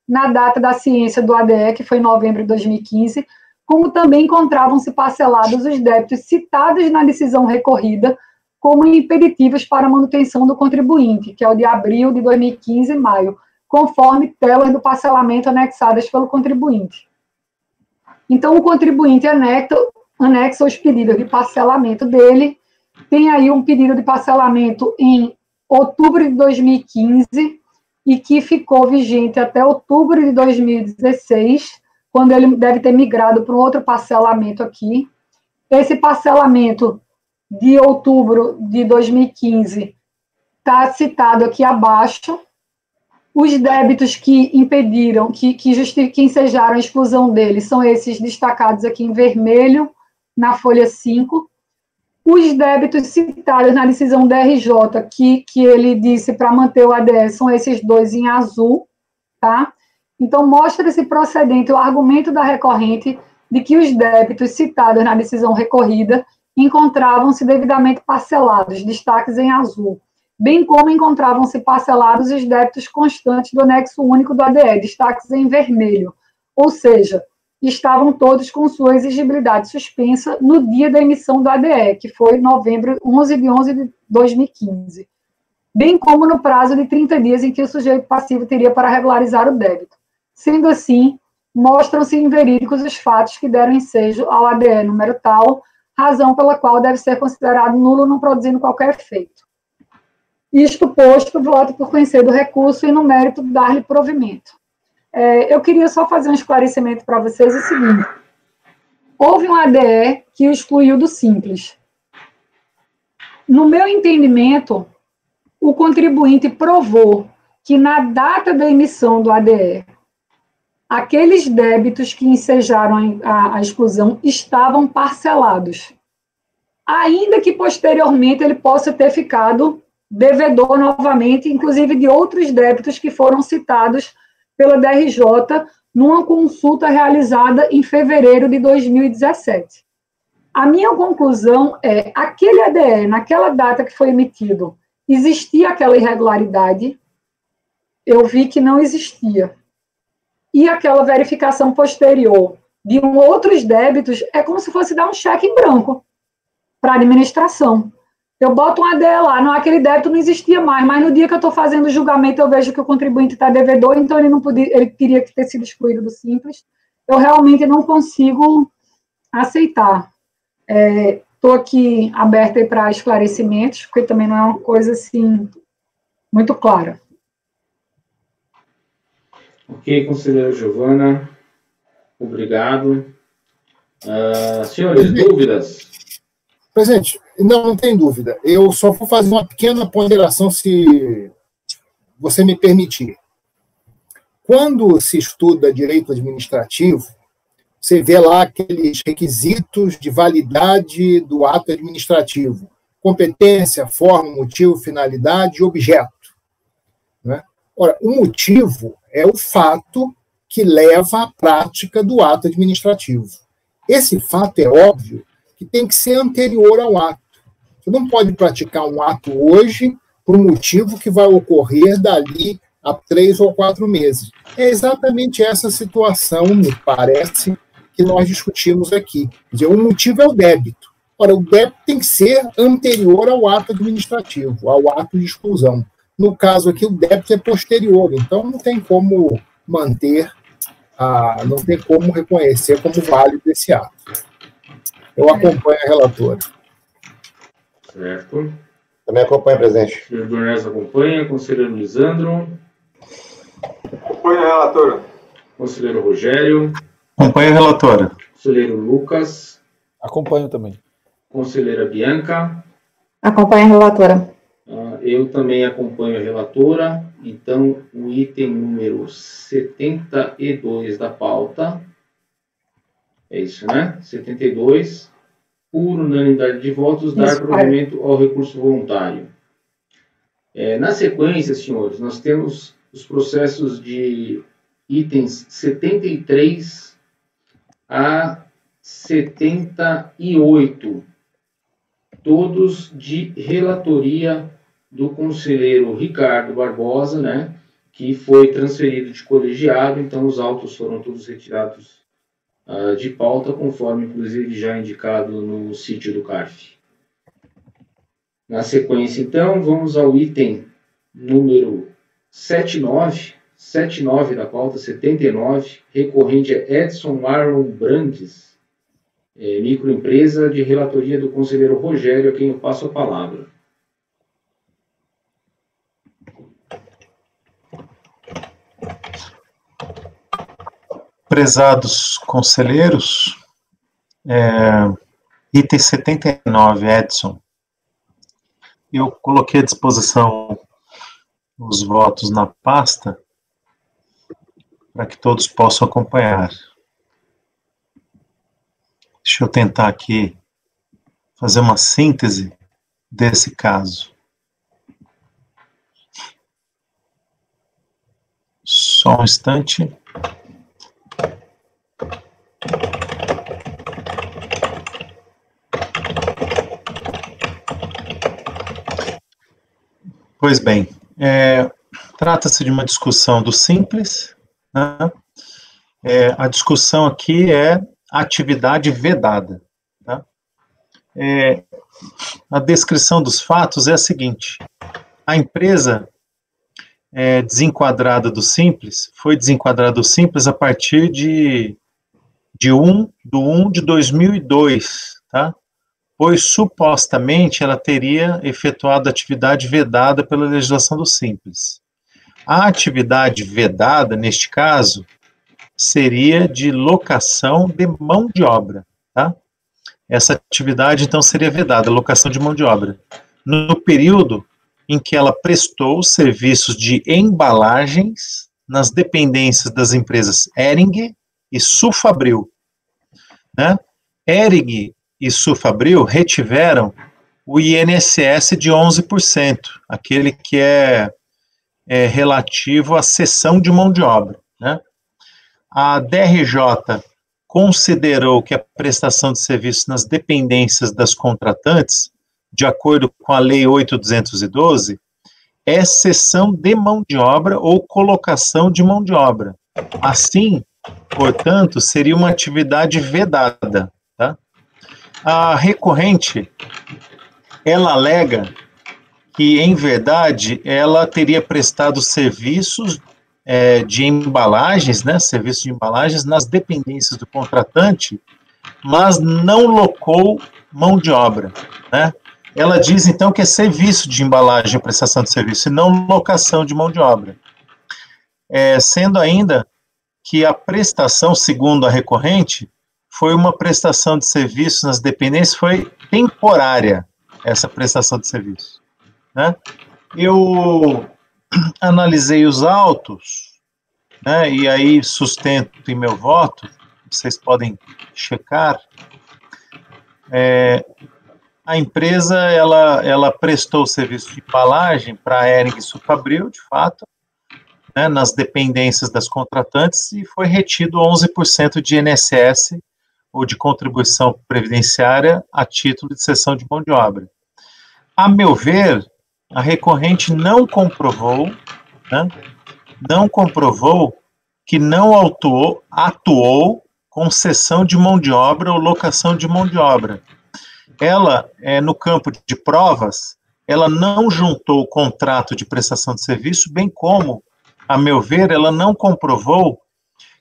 na data da ciência do ADE, que foi em novembro de 2015, como também encontravam-se parcelados os débitos citados na decisão recorrida como impeditivos para a manutenção do contribuinte, que é o de abril de 2015 e maio, conforme telas do parcelamento anexadas pelo contribuinte. Então, o contribuinte anexa os pedidos de parcelamento dele, tem aí um pedido de parcelamento em outubro de 2015 e que ficou vigente até outubro de 2016, quando ele deve ter migrado para um outro parcelamento aqui. Esse parcelamento de outubro de 2015 está citado aqui abaixo. Os débitos que impediram, que ensejaram a exclusão dele, são esses destacados aqui em vermelho, na folha 5. Os débitos citados na decisão da RJ, que ele disse para manter o ADE, são esses dois em azul, tá? Então, mostra-se procedente o argumento da recorrente de que os débitos citados na decisão recorrida encontravam-se devidamente parcelados, destaques em azul, bem como encontravam-se parcelados os débitos constantes do anexo único do ADE, destaques em vermelho, ou seja, estavam todos com sua exigibilidade suspensa no dia da emissão do ADE, que foi 11 de 11 de 2015, bem como no prazo de 30 dias em que o sujeito passivo teria para regularizar o débito. Sendo assim, mostram-se inverídicos os fatos que deram ensejo ao ADE número tal, razão pela qual deve ser considerado nulo, não produzindo qualquer efeito. Isto posto, voto por conhecer do recurso e, no mérito, dar-lhe provimento. Eu queria só fazer um esclarecimento para vocês, o seguinte: houve um ADE que o excluiu do Simples. No meu entendimento, o contribuinte provou que, na data da emissão do ADE, aqueles débitos que ensejaram a exclusão estavam parcelados, ainda que posteriormente ele possa ter ficado devedor novamente, inclusive de outros débitos que foram citados pela DRJ numa consulta realizada em fevereiro de 2017. A minha conclusão é, aquele ADE, naquela data que foi emitido, existia aquela irregularidade? Eu vi que não existia. E aquela verificação posterior de outros débitos é como se fosse dar um cheque em branco para a administração. Eu boto um ADE lá, não, aquele débito não existia mais, mas no dia que eu estou fazendo o julgamento eu vejo que o contribuinte está devedor, então ele teria que ter sido excluído do Simples. Eu realmente não consigo aceitar. Estou aqui aberta para esclarecimentos, porque também não é uma coisa assim muito clara. Ok, conselheira Giovana, obrigado. Senhores, dúvidas? Presidente, não tem dúvida. Eu só vou fazer uma pequena ponderação, se você me permitir. Quando se estuda direito administrativo, você vê lá aqueles requisitos de validade do ato administrativo: competência, forma, motivo, finalidade e objeto. Né? Ora, o motivo é o fato que leva à prática do ato administrativo. Esse fato é óbvio que tem que ser anterior ao ato. Você não pode praticar um ato hoje por um motivo que vai ocorrer dali a 3 ou 4 meses. É exatamente essa situação, me parece, que nós discutimos aqui. Quer dizer, o motivo é o débito. Ora, o débito tem que ser anterior ao ato administrativo, ao ato de exclusão. No caso aqui, o débito é posterior, então não tem como manter, não tem como reconhecer como válido esse ato. Eu acompanho a relatora. Certo. Também acompanho, presidente. O senhor Ernesto acompanha. Conselheiro Lisandro. Acompanho a relatora. Conselheiro Rogério. Acompanho a relatora. Conselheiro Lucas. Acompanho também. Conselheira Bianca. Acompanho a relatora. Eu também acompanho a relatora. Então, o item número 72 da pauta. É isso, né? 72. Por unanimidade de votos, dar provimento ao recurso voluntário. Na sequência, senhores, nós temos os processos de itens 73 a 78, todos de relatoria do conselheiro Ricardo Barbosa, né, que foi transferido de colegiado, então os autos foram todos retirados de pauta, conforme, inclusive, já indicado no sítio do CARF. Na sequência, então, vamos ao item número 79 da pauta, 79, recorrente é Edson Marlon Brandes, microempresa, de relatoria do conselheiro Rogério, a quem eu passo a palavra. Prezados conselheiros, item 79, Edson. Eu coloquei à disposição os votos na pasta para que todos possam acompanhar. Deixa eu tentar aqui fazer uma síntese desse caso. Só um instante. Pois bem, trata-se de uma discussão do Simples, né? A discussão aqui é atividade vedada. Tá? A descrição dos fatos é a seguinte: a empresa desenquadrada do Simples foi desenquadrada do Simples a partir de 1 de 2002, tá? Pois supostamente ela teria efetuado atividade vedada pela legislação do Simples. A atividade vedada, neste caso, seria de locação de mão de obra, tá? Essa atividade, então, seria vedada, locação de mão de obra, no período em que ela prestou serviços de embalagens nas dependências das empresas Hering e Sulfabril, né? Hering e Sulfabril retiveram o INSS de 11%, aquele que é relativo à cessão de mão de obra, né? A DRJ considerou que a prestação de serviços nas dependências das contratantes, de acordo com a Lei 8.212, é cessão de mão de obra ou colocação de mão de obra. Assim, portanto, seria uma atividade vedada, tá? A recorrente, ela alega que, em verdade, ela teria prestado serviços de embalagens, né, serviços de embalagens nas dependências do contratante, mas não locou mão de obra, né? Ela diz, então, que é serviço de embalagem, prestação de serviço, e não locação de mão de obra. Sendo ainda que a prestação, segundo a recorrente, foi uma prestação de serviço nas dependências, foi temporária, essa prestação de serviço, né? Eu analisei os autos, né, e aí sustento em meu voto, vocês podem checar. A empresa, ela prestou o serviço de embalagem para a Hering Sufabril, de fato, né, nas dependências das contratantes, e foi retido 11% de INSS, ou de contribuição previdenciária, a título de cessão de mão de obra. A meu ver, a recorrente não comprovou, né, que não atuou com cessão de mão de obra ou locação de mão de obra. Ela, no campo de provas, ela não juntou o contrato de prestação de serviço, bem como, a meu ver, ela não comprovou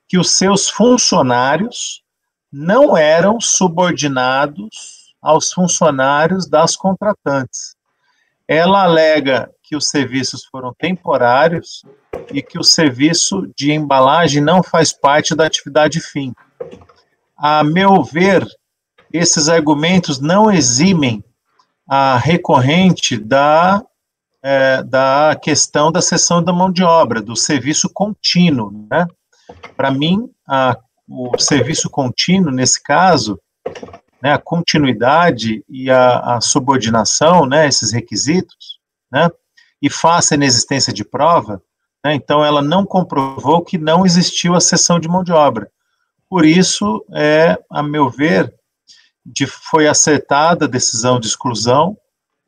que os seus funcionários não eram subordinados aos funcionários das contratantes. Ela alega que os serviços foram temporários e que o serviço de embalagem não faz parte da atividade fim. A meu ver, esses argumentos não eximem a recorrente da questão da cessão da mão de obra, do serviço contínuo, né? Para mim, o serviço contínuo, nesse caso, né, a continuidade e a subordinação, né, esses requisitos, né, e face à inexistência de prova, né, então ela não comprovou que não existiu a cessão de mão de obra. Por isso, a meu ver, foi acertada a decisão de exclusão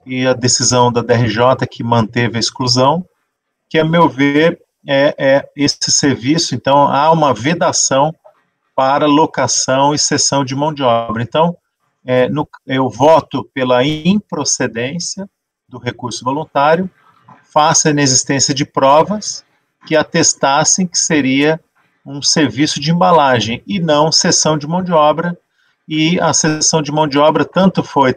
e a decisão da DRJ que manteve a exclusão, que, a meu ver, esse serviço, então, há uma vedação para locação e cessão de mão de obra. Então, eu voto pela improcedência do recurso voluntário, face à inexistência de provas que atestassem que seria um serviço de embalagem e não cessão de mão de obra, e a cessão de mão de obra tanto foi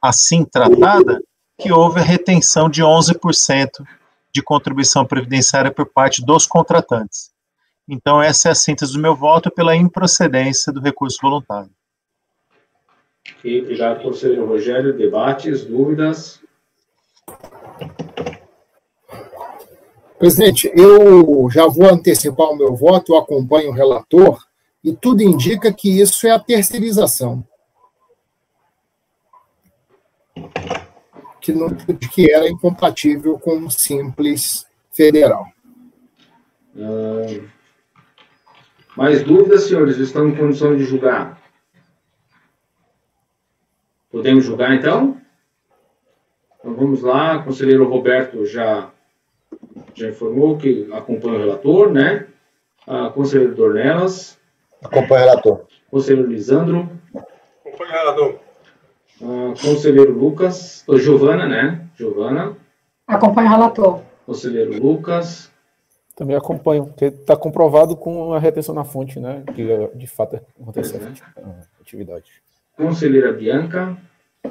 assim tratada que houve a retenção de 11% de contribuição previdenciária por parte dos contratantes. Então, essa é a síntese do meu voto pela improcedência do recurso voluntário. Ok, obrigado, conselheiro Rogério. Debates, dúvidas? Presidente, eu já vou antecipar o meu voto, eu acompanho o relator, e tudo indica que isso é a terceirização. Que era incompatível com o Simples Federal. Mais dúvidas, senhores? Estão em condição de julgar? Podemos julgar, então? Então, vamos lá. O conselheiro Roberto já informou que acompanha o relator, né? Conselheiro Dornelas. Acompanha o relator. Conselheiro Lisandro. Acompanha o relator. Conselheiro Lucas. Giovana, né? Giovana. Acompanha o relator. Conselheiro Lucas. Também acompanho, porque está comprovado com a retenção na fonte, né? Que de fato acontece a atividade. Conselheira Bianca.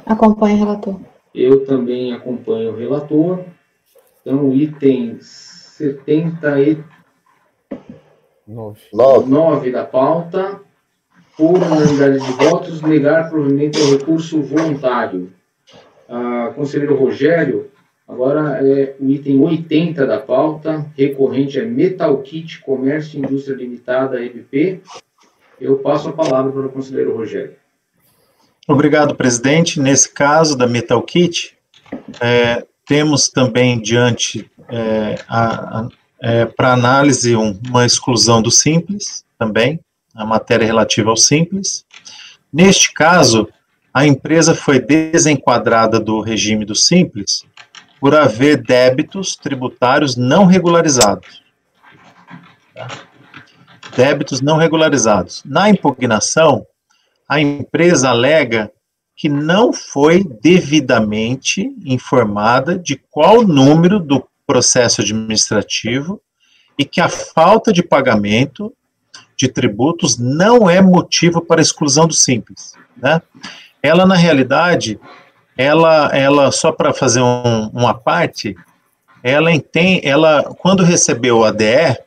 Acompanha o relator. Eu também acompanho o relator. Então, o item 79 da pauta, por unanimidade de votos, negar provimento ao recurso voluntário. Conselheiro Rogério, agora é o item 80 da pauta, recorrente é Metalkit Comércio e Indústria Limitada, EBP. Eu passo a palavra para o conselheiro Rogério. Obrigado, presidente. Nesse caso da Metalkit, temos também diante para análise uma exclusão do Simples, também, a matéria relativa ao Simples. Neste caso, a empresa foi desenquadrada do regime do Simples por haver débitos tributários não regularizados. Débitos não regularizados. Na impugnação, a empresa alega que não foi devidamente informada de qual número do processo administrativo e que a falta de pagamento de tributos não é motivo para exclusão do Simples, né? Ela, na realidade, ela só para fazer uma parte, ela quando recebeu o ADE,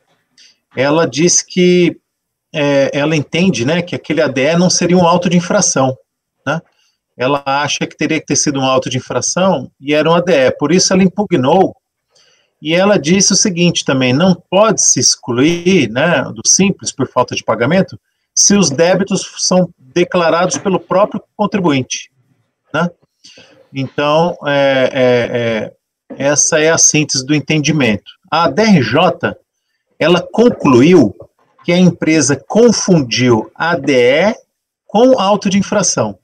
ela disse que ela entende, né, que aquele ADE não seria um auto de infração, né? Ela acha que teria que ter sido um auto de infração e era um ADE, por isso ela impugnou, e ela disse o seguinte também: não pode se excluir, né, do Simples por falta de pagamento se os débitos são declarados pelo próprio contribuinte, né? Então, essa é a síntese do entendimento. A DRJ, ela concluiu que a empresa confundiu ADE com auto de infração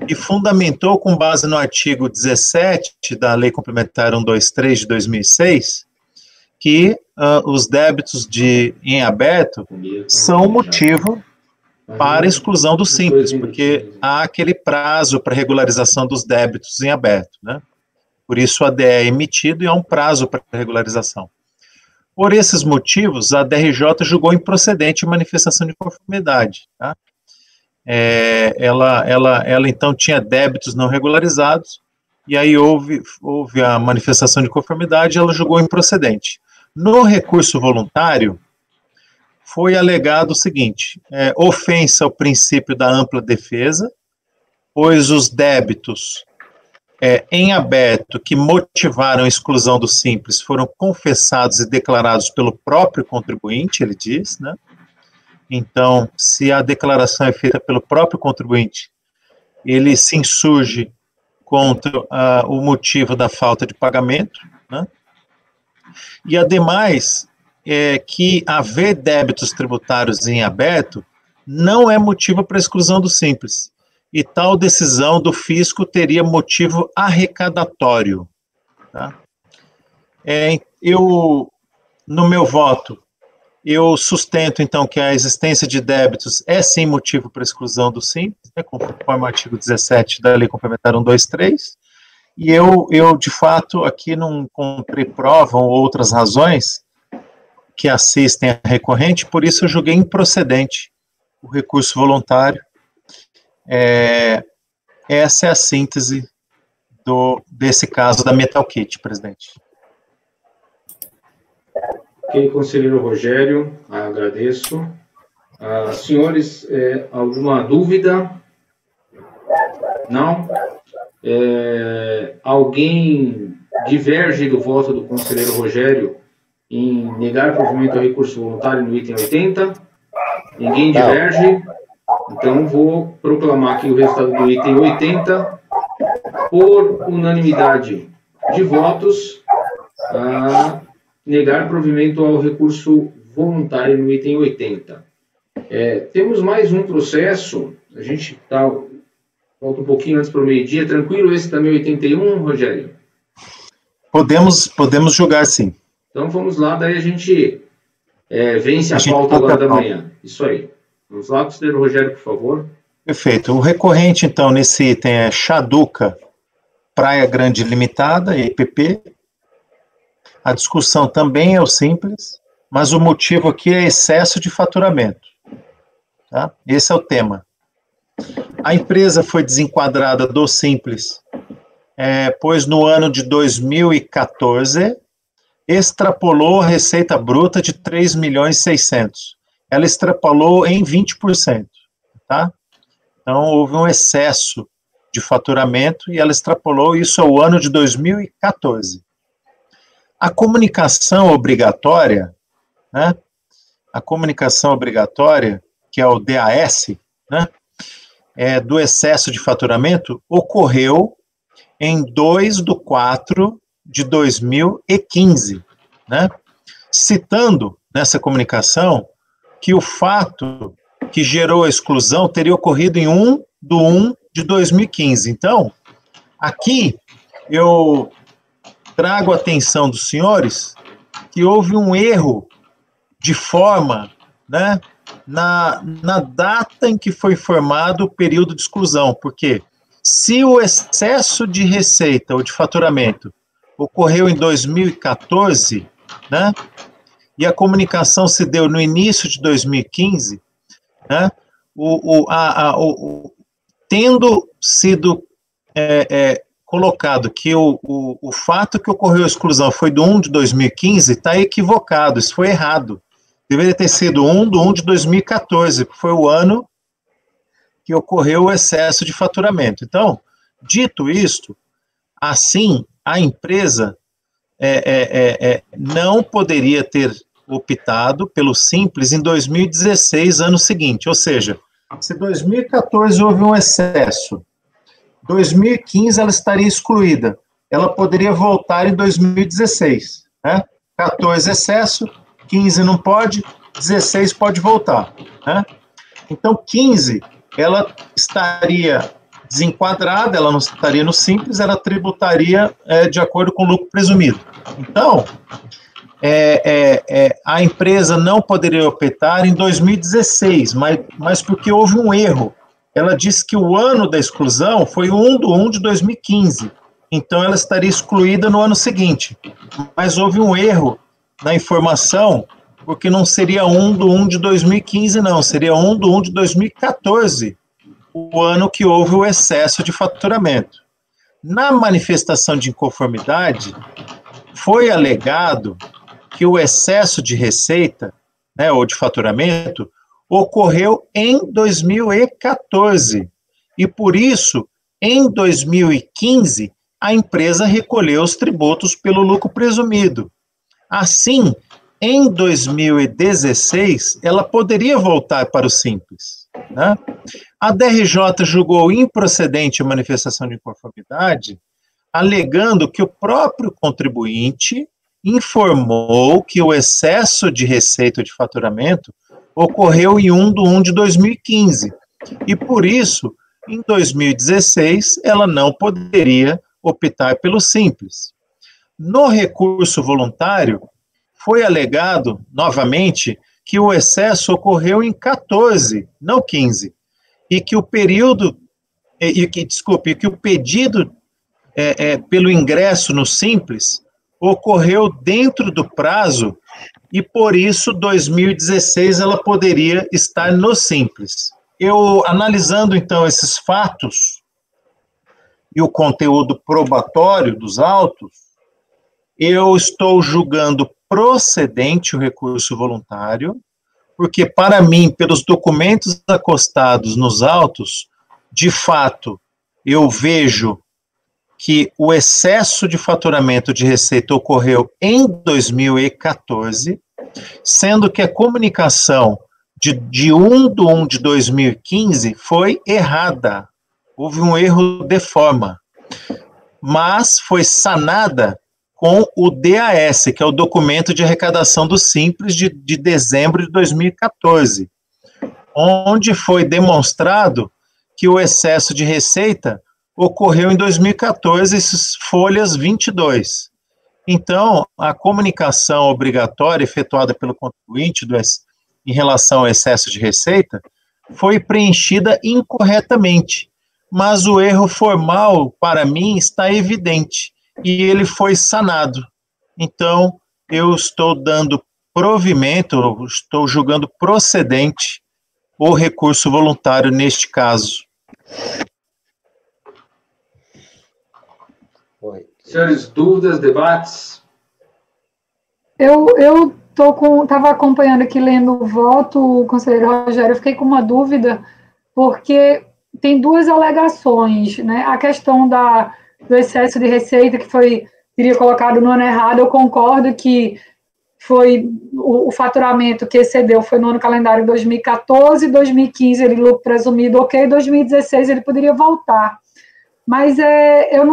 e fundamentou, com base no artigo 17 da Lei Complementar 123 de 2006, que os débitos em aberto são motivo para exclusão do Simples, porque há aquele prazo para regularização dos débitos em aberto, né? Por isso, a ADE é emitido e há um prazo para regularização. Por esses motivos, a DRJ julgou improcedente a manifestação de conformidade, tá? Ela então tinha débitos não regularizados, e aí houve a manifestação de conformidade e ela julgou improcedente. No recurso voluntário, foi alegado o seguinte: ofensa ao princípio da ampla defesa, pois os débitos em aberto que motivaram a exclusão do Simples foram confessados e declarados pelo próprio contribuinte, ele diz, né? Então, se a declaração é feita pelo próprio contribuinte, ele se insurge contra o motivo da falta de pagamento, né? E, ademais, que haver débitos tributários em aberto não é motivo para exclusão do Simples, e tal decisão do fisco teria motivo arrecadatório, tá? No meu voto, eu sustento, então, que a existência de débitos é, sim, motivo para exclusão do Simples, né, conforme o artigo 17 da Lei Complementar 123, e eu, de fato, aqui não encontrei prova ou outras razões que assistem a recorrente, por isso eu julguei improcedente o recurso voluntário. Essa é a síntese desse caso da Metal Kit, presidente. Ok, conselheiro Rogério, agradeço. Senhores, alguma dúvida? Não? Alguém diverge do voto do conselheiro Rogério em negar provimento ao recurso voluntário no item 80? Ninguém diverge? Então, vou proclamar aqui o resultado do item 80. Por unanimidade de votos, negar provimento ao recurso voluntário no item 80. Temos mais um processo, a gente volta um pouquinho antes para o meio-dia, tranquilo, esse também 81, Rogério? Podemos julgar, sim. Então vamos lá, daí a gente vence a pauta agora da manhã. Isso aí. Vamos lá, conselheiro Rogério, por favor. Perfeito. O recorrente, então, nesse item é Chaduca, Praia Grande Limitada, EPP. A discussão também é o Simples, mas o motivo aqui é excesso de faturamento. Tá? Esse é o tema. A empresa foi desenquadrada do Simples, pois no ano de 2014 extrapolou a receita bruta de 3.600.000. Ela extrapolou em 20%, tá? Então, houve um excesso de faturamento e ela extrapolou isso ao ano de 2014. A comunicação obrigatória, né? A comunicação obrigatória, que é o DAS, né? Do excesso de faturamento, ocorreu em 2/4/2015, né? Citando nessa comunicação que o fato que gerou a exclusão teria ocorrido em 1/1/2015. Então, aqui eu trago a atenção dos senhores que houve um erro de forma, né, na data em que foi formado o período de exclusão, porque se o excesso de receita ou de faturamento ocorreu em 2014, né, e a comunicação se deu no início de 2015, né, tendo sido colocado que o fato que ocorreu a exclusão foi do 1/2015, está equivocado, isso foi errado. Deveria ter sido 1/1/2014, que foi o ano que ocorreu o excesso de faturamento. Então, dito isto, assim, a empresa não poderia ter optado pelo Simples em 2016, ano seguinte, ou seja, se 2014 houve um excesso, 2015 ela estaria excluída, ela poderia voltar em 2016, né? 14 excesso, 15 não pode, 16 pode voltar, né? Então, 15, ela estaria desenquadrada, ela não estaria no Simples, ela tributaria de acordo com o lucro presumido. Então, a empresa não poderia optar em 2016, mas porque houve um erro. Ela disse que o ano da exclusão foi 1/1 de 2015, então ela estaria excluída no ano seguinte. Mas houve um erro na informação, porque não seria 1/1 de 2015, não, seria 1/1 de 2014, o ano que houve o excesso de faturamento. Na manifestação de inconformidade, foi alegado que o excesso de receita, né, ou de faturamento, ocorreu em 2014. E por isso, em 2015, a empresa recolheu os tributos pelo lucro presumido. Assim, em 2016, ela poderia voltar para o Simples, né? A DRJ julgou improcedente a manifestação de inconformidade, alegando que o próprio contribuinte informou que o excesso de receita de faturamento ocorreu em 1/1 de 2015, e por isso, em 2016, ela não poderia optar pelo Simples. No recurso voluntário, foi alegado, novamente, que o excesso ocorreu em 14, não 15, e que o período, que o pedido pelo ingresso no Simples ocorreu dentro do prazo e, por isso, 2016 ela poderia estar no Simples. Eu, analisando, então, esses fatos e o conteúdo probatório dos autos, eu estou julgando procedente o recurso voluntário, porque, para mim, pelos documentos acostados nos autos, de fato, eu vejo que o excesso de faturamento de receita ocorreu em 2014, sendo que a comunicação de 1/1 de 2015 foi errada. Houve um erro de forma, mas foi sanada com o DAS, que é o documento de arrecadação do Simples de dezembro de 2014, onde foi demonstrado que o excesso de receita ocorreu em 2014, folhas 22. Então, a comunicação obrigatória efetuada pelo contribuinte em relação ao excesso de receita foi preenchida incorretamente, mas o erro formal, para mim, está evidente, e ele foi sanado. Então, eu estou dando provimento, estou julgando procedente o recurso voluntário neste caso. Senhores, dúvidas, debates? Eu estava acompanhando aqui, lendo o voto, conselheiro Rogério, eu fiquei com uma dúvida, porque tem duas alegações, né? A questão do excesso de receita, que teria colocado no ano errado, eu concordo que foi o faturamento que excedeu foi no ano calendário 2014, 2015 ele lucro presumido, ok, 2016 ele poderia voltar. Mas eu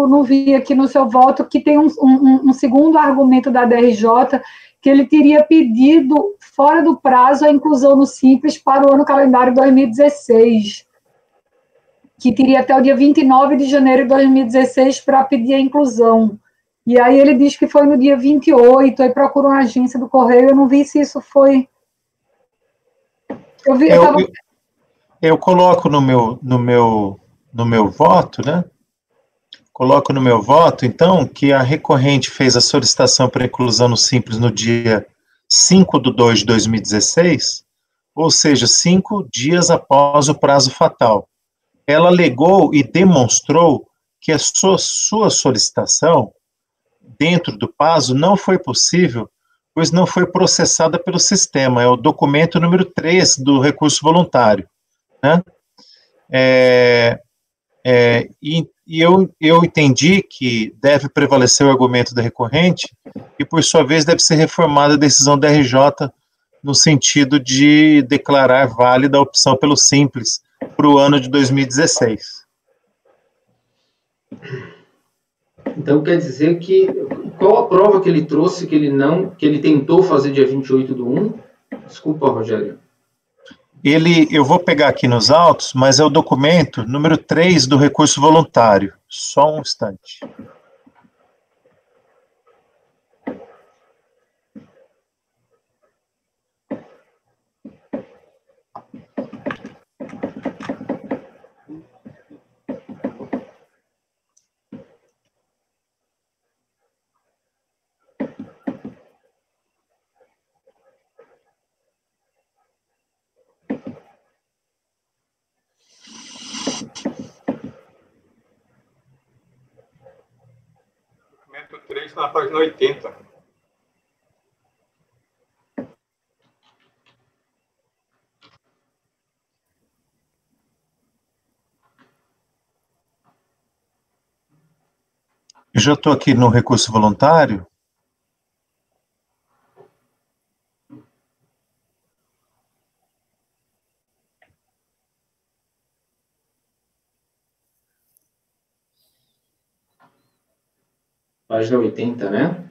não vi aqui no seu voto que tem um segundo argumento da DRJ, que ele teria pedido, fora do prazo, a inclusão no Simples para o ano calendário 2016, que teria até o dia 29 de janeiro de 2016 para pedir a inclusão. E aí ele diz que foi no dia 28, aí procurou uma agência do Correio, eu não vi se isso foi... Eu coloco no meu voto, né? Coloco no meu voto, então, que a recorrente fez a solicitação para inclusão no Simples no dia 5/2 de 2016, ou seja, 5 dias após o prazo fatal. Ela alegou e demonstrou que a sua solicitação, dentro do prazo, não foi possível, pois não foi processada pelo sistema. É o documento número 3 do recurso voluntário, né? E eu entendi que deve prevalecer o argumento da recorrente e, por sua vez, deve ser reformada a decisão da RJ no sentido de declarar válida a opção pelo Simples para o ano de 2016. Então, quer dizer que... Qual a prova que ele trouxe que ele tentou fazer dia 28/1? Desculpa, Rogério. Eu vou pegar aqui nos autos, mas é o documento número 3 do recurso voluntário. Só um instante. Documento 3, na página 80. Eu já estou aqui no recurso voluntário. Página 80, né?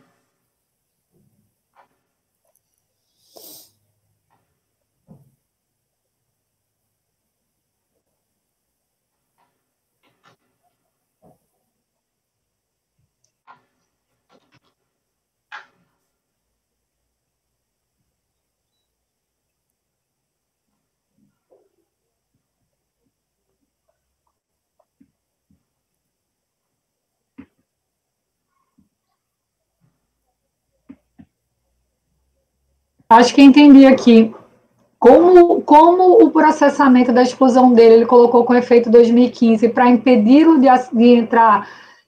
Acho que entendi aqui. Como o processamento da exclusão dele, ele colocou com efeito 2015 para impedi-lo de entrar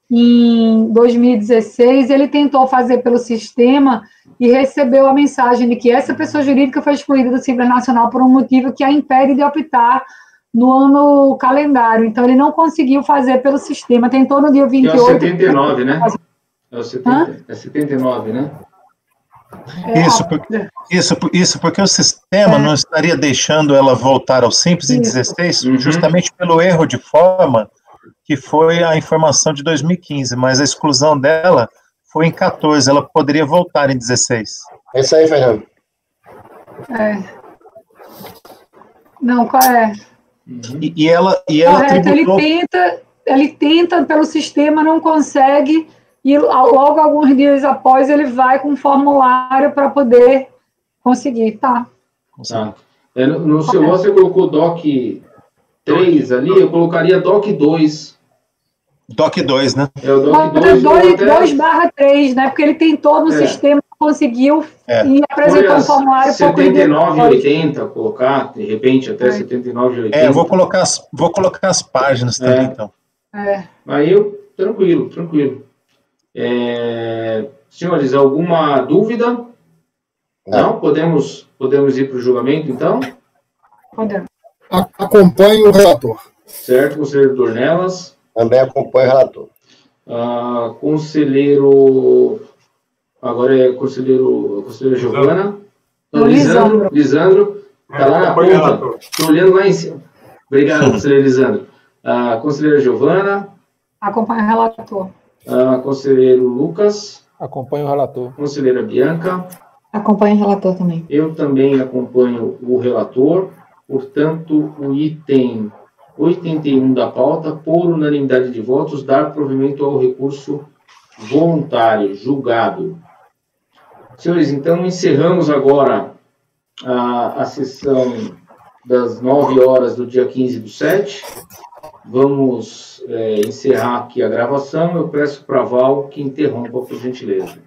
em 2016, ele tentou fazer pelo sistema e recebeu a mensagem de que essa pessoa jurídica foi excluída do Simples Nacional por um motivo que a impede de optar no ano calendário. Então, ele não conseguiu fazer pelo sistema. Tentou no dia 28... É o 79, né? É o 70, é 79, né? Isso porque o sistema não estaria deixando ela voltar ao Simples em 16, justamente pelo erro de forma que foi a informação de 2015, mas a exclusão dela foi em 14, ela poderia voltar em 16. É isso aí, Fernando. Não, qual é? E ela correto, tributou... ele tenta pelo sistema, não consegue... E logo, alguns dias após, ele vai com um formulário para poder conseguir, tá? Tá. No seu você colocou DOC 3 ali, eu colocaria DOC 2. DOC 2, né? É o DOC 2/3, né? Porque ele tentou no sistema, conseguiu e apresentou um formulário... 79,80, colocar, de repente, até 79,80. Eu vou colocar as páginas também, então. Aí eu, tranquilo. Senhores, alguma dúvida? Não? Podemos ir para o julgamento, então? Podemos. Acompanhe o relator. Certo, conselheiro Dornelas. Também acompanho o relator. Conselheiro... Agora é conselheiro Giovana. Não, Lisandro. Está lá na ponta. Estou olhando lá em cima. Obrigado, conselheiro Lisandro. Conselheira Giovana. Acompanha o relator. Conselheiro Lucas. Acompanho o relator. Conselheira Bianca. Acompanho o relator também. Eu também acompanho o relator. Portanto, o item 81 da pauta, por unanimidade de votos, dar provimento ao recurso voluntário, julgado. Senhores, então encerramos agora a sessão das 9 horas do dia 15/7. Vamos encerrar aqui a gravação. Eu peço para a Val que interrompa, por gentileza.